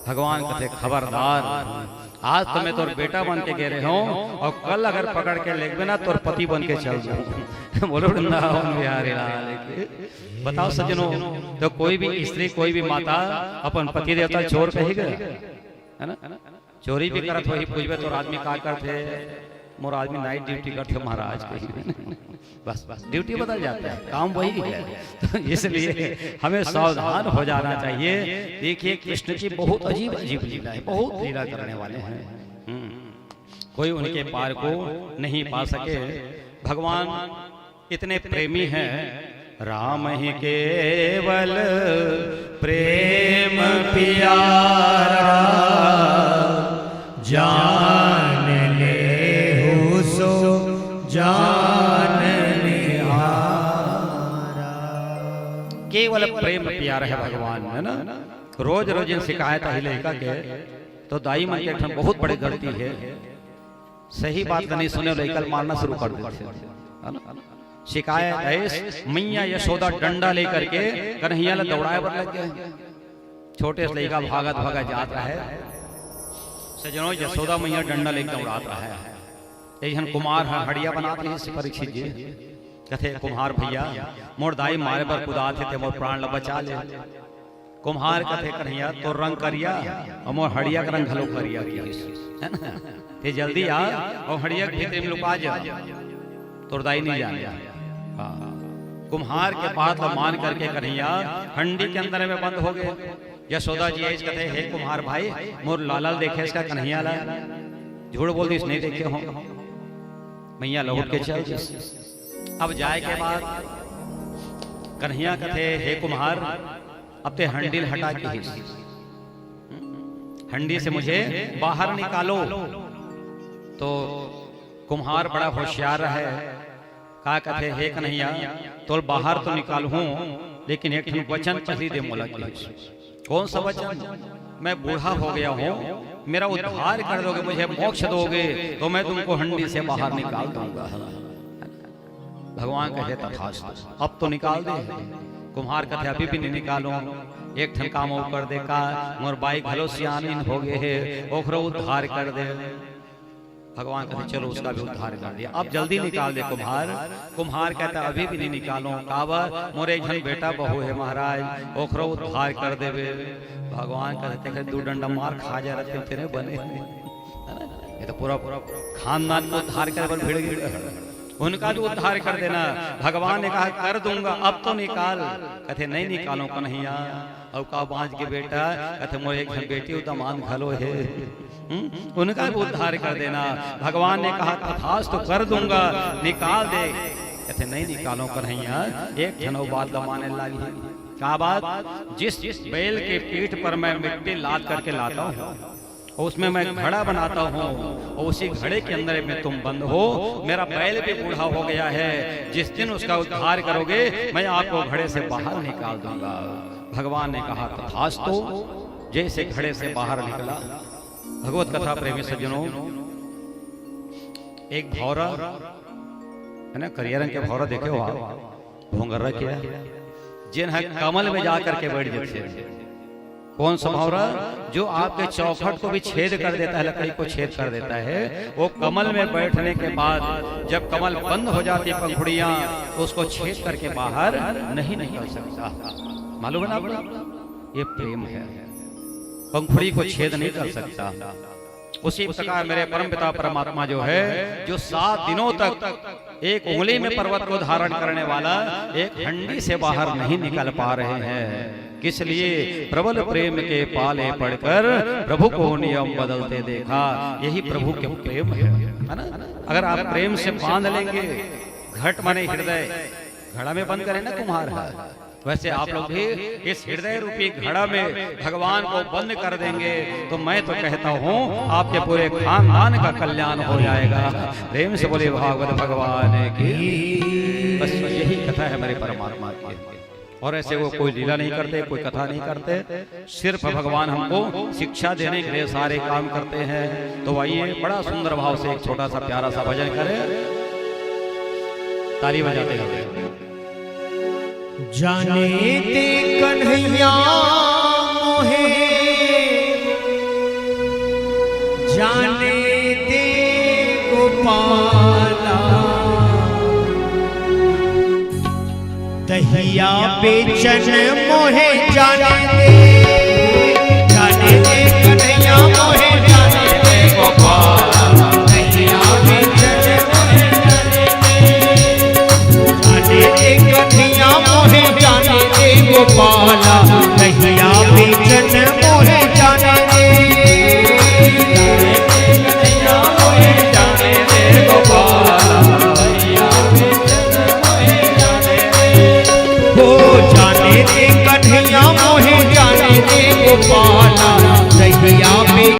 A: भगवान कहते खबरदार, आज तो मैं तोर बेटा बन के गे रहे हूँ और कल अगर पकड़ के ले ना तोर पति बन के चल जाऊँ। बोलो वृंदावन बिहारी लाल की। बताओ सज्जनों, तो कोई भी स्त्री कोई भी माता अपन पति देवता चोर कही गए है ना, चोरी भी करत वही पूछबे तो आदमी का करते, मोर आदमी नाइट ड्यूटी करते महाराज कही। बस बस ड्यूटी बदल जाता है, काम वही है। तो इसलिए हमें सावधान हो जाना चाहिए। देखिए कृष्ण की बहुत अजीब अजीब लीला है, बहुत लीला करने वाले हैं, कोई उनके पार को नहीं पा सके। भगवान इतने प्रेमी हैं, राम ही केवल प्रेम प्यारा, जान ले हो सो जान निहारा। केवल प्रेम प्यारा है भगवान, है ना। रोज रोज इन शिकायत है लड़का के, तो दाई मन के बहुत बड़ी गलती है। सही बात नहीं सुने लड़का मारना शुरू कर देते है ना। शिकायत है मैया यशोदा डंडा लेकर के कन्हैया ला दौड़ाए पर लग गए। छोटे से लड़का भागत भागत जाता है, सजनों यशोदा मैया डंडा लेकर दौड़ाता है। एक कुमार हड़िया बनाते हैं परीक्षित जी, कथे कुम्हार भैया मोर दाई मारे पर कुदा थे मोर प्राण ला बचा ले। कुम्हार कथे कन्हैया तो रंग करिया और मोर हड़िया का रंग हलो करिया है ना, ते जल्दी आ और हड़िया के भीतर में लुका जा, तोर दाई नहीं जाने। कुम्हार के बात मान करके कन्हैया हंडी के अंदर में बंद हो गए। यशोदा जी ऐसे कहते हे कुम्हार भाई मोर लाला देखे इसका कन्हैया ला, झूठ बोल दी नहीं देखे हो। मैया लौट के चल। अब जाए के बाद कन्हैया कहते हे कुम्हार अब ते हंडी हटा के हंडी से मुझे बाहर निकालो। तो कुम्हार बड़ा होशियार है, का कहते हे कन्हैया तो बाहर तो निकालू लेकिन एक वचन पहली दे मोला। कौन सा वचन? मैं बूढ़ा हो गया हूँ, मेरा उद्धार कर दोगे, मुझे मोक्ष दोगे तो मैं तुमको हंडी से बाहर निकाल दूंगा। भगवान कहे तथास्तु, अब तो निकाल दे। कुम्हार कथे अभी भी नहीं निकालो, एक ठन काम और कर दे का मोर बाई घलो सियानीन हो गए है, ओखरो उद्धार कर दे। भगवान कहते चलो उसका भी उद्धार कर दिया, अब जल्दी निकाल दे कुम्हार। कुम्हार कहता अभी भी नहीं निकालो, काबा मोरे एक जन बेटा बहू है महाराज, ओखरो उद्धार कर देवे। भगवान कहते दो डंडा मार खा जा रहे तेरे बने, ये तो पूरा पूरा खानदान को उद्धार कर भीड़ भीड़ उनका भी उद्धार कर देना। भगवान ने कहा कर दूंगा, अब तो निकाल। कहते नहीं निकालो कन्हैया, अब का बांझ के बेटा कहते मोरे एक बेटी उतमान घलो है, उनका भी उद्धार कर देना। भगवान ने कहा तथास्तु कर दूंगा, निकाल दे। कहते नहीं निकालो कन्हैया, एक जनौ बात गमाने लगी। क्या बात? जिस बैल के पीठ पर मैं मिट्टी लाद करके लाता हूँ उसमें मैं घड़ा बनाता हूँ और उसी घड़े के अंदर में तुम बंद हो। मेरा बैल भी बूढ़ा हो गया है, जिस दिन उसका उद्धार करोगे मैं आपको घड़े से बाहर निकाल दूंगा। भगवान ने कहा तथास्तु। जैसे घड़े से बाहर निकला, भगवत कथा प्रेमी सज्जनों, एक भौरा है ना, करिया रंग के भौरा देखे हो आप, भोंगर्रा किया जिन है कमल में जा करके बैठ जाते हैं। कौन सा भौरा? जो आपके चौखट को भी छेद कर देता है, लकड़ी को छेद कर देता है। वो कमल में बैठने के बाद जब कमल बंद हो जाती है पंखुड़ियां, तो उसको छेद करके बाहर नहीं निकल सकता। मालूम है ना, ये प्रेम है, पंखुड़ी को छेद नहीं कर सकता। उसी प्रकार मेरे परम पिता परमात्मा जो है, जो 7 दिनों तक एक उंगली में पर्वत को धारण करने वाला, एक हंडी से बाहर नहीं निकल पा रहे हैं। किस लिए? प्रबल प्रेम के पाले पड़कर प्रभु को नियम बदलते देखा। यही प्रभु के प्रेम है ना। अगर आप प्रेम से बांध लेंगे, घट माने हृदय, घड़ा में बंद करें ना कुम्हार है, वैसे आप लोग भी इस हृदय रूपी घड़ा में भगवान को बंद कर देंगे तो मैं तो कहता हूँ आपके पूरे खानदान का कल्याण हो जाएगा। प्रेम से बोले भागवत भगवान की। बस यही कथा है मेरे परमात्मा की। और ऐसे वो कोई लीला नहीं करते, कोई कथा नहीं करते, सिर्फ भगवान हमको शिक्षा देने के लिए सारे काम करते हैं। तो आइए बड़ा सुंदर भाव से एक छोटा सा प्यारा सा भजन करें, ताली बजाते हुए।
B: जाने दे कन्हैया मोहे, जाने दे गोपाला, दहिया बेचन मोहे जाने दे कन्हैया मोहे जाने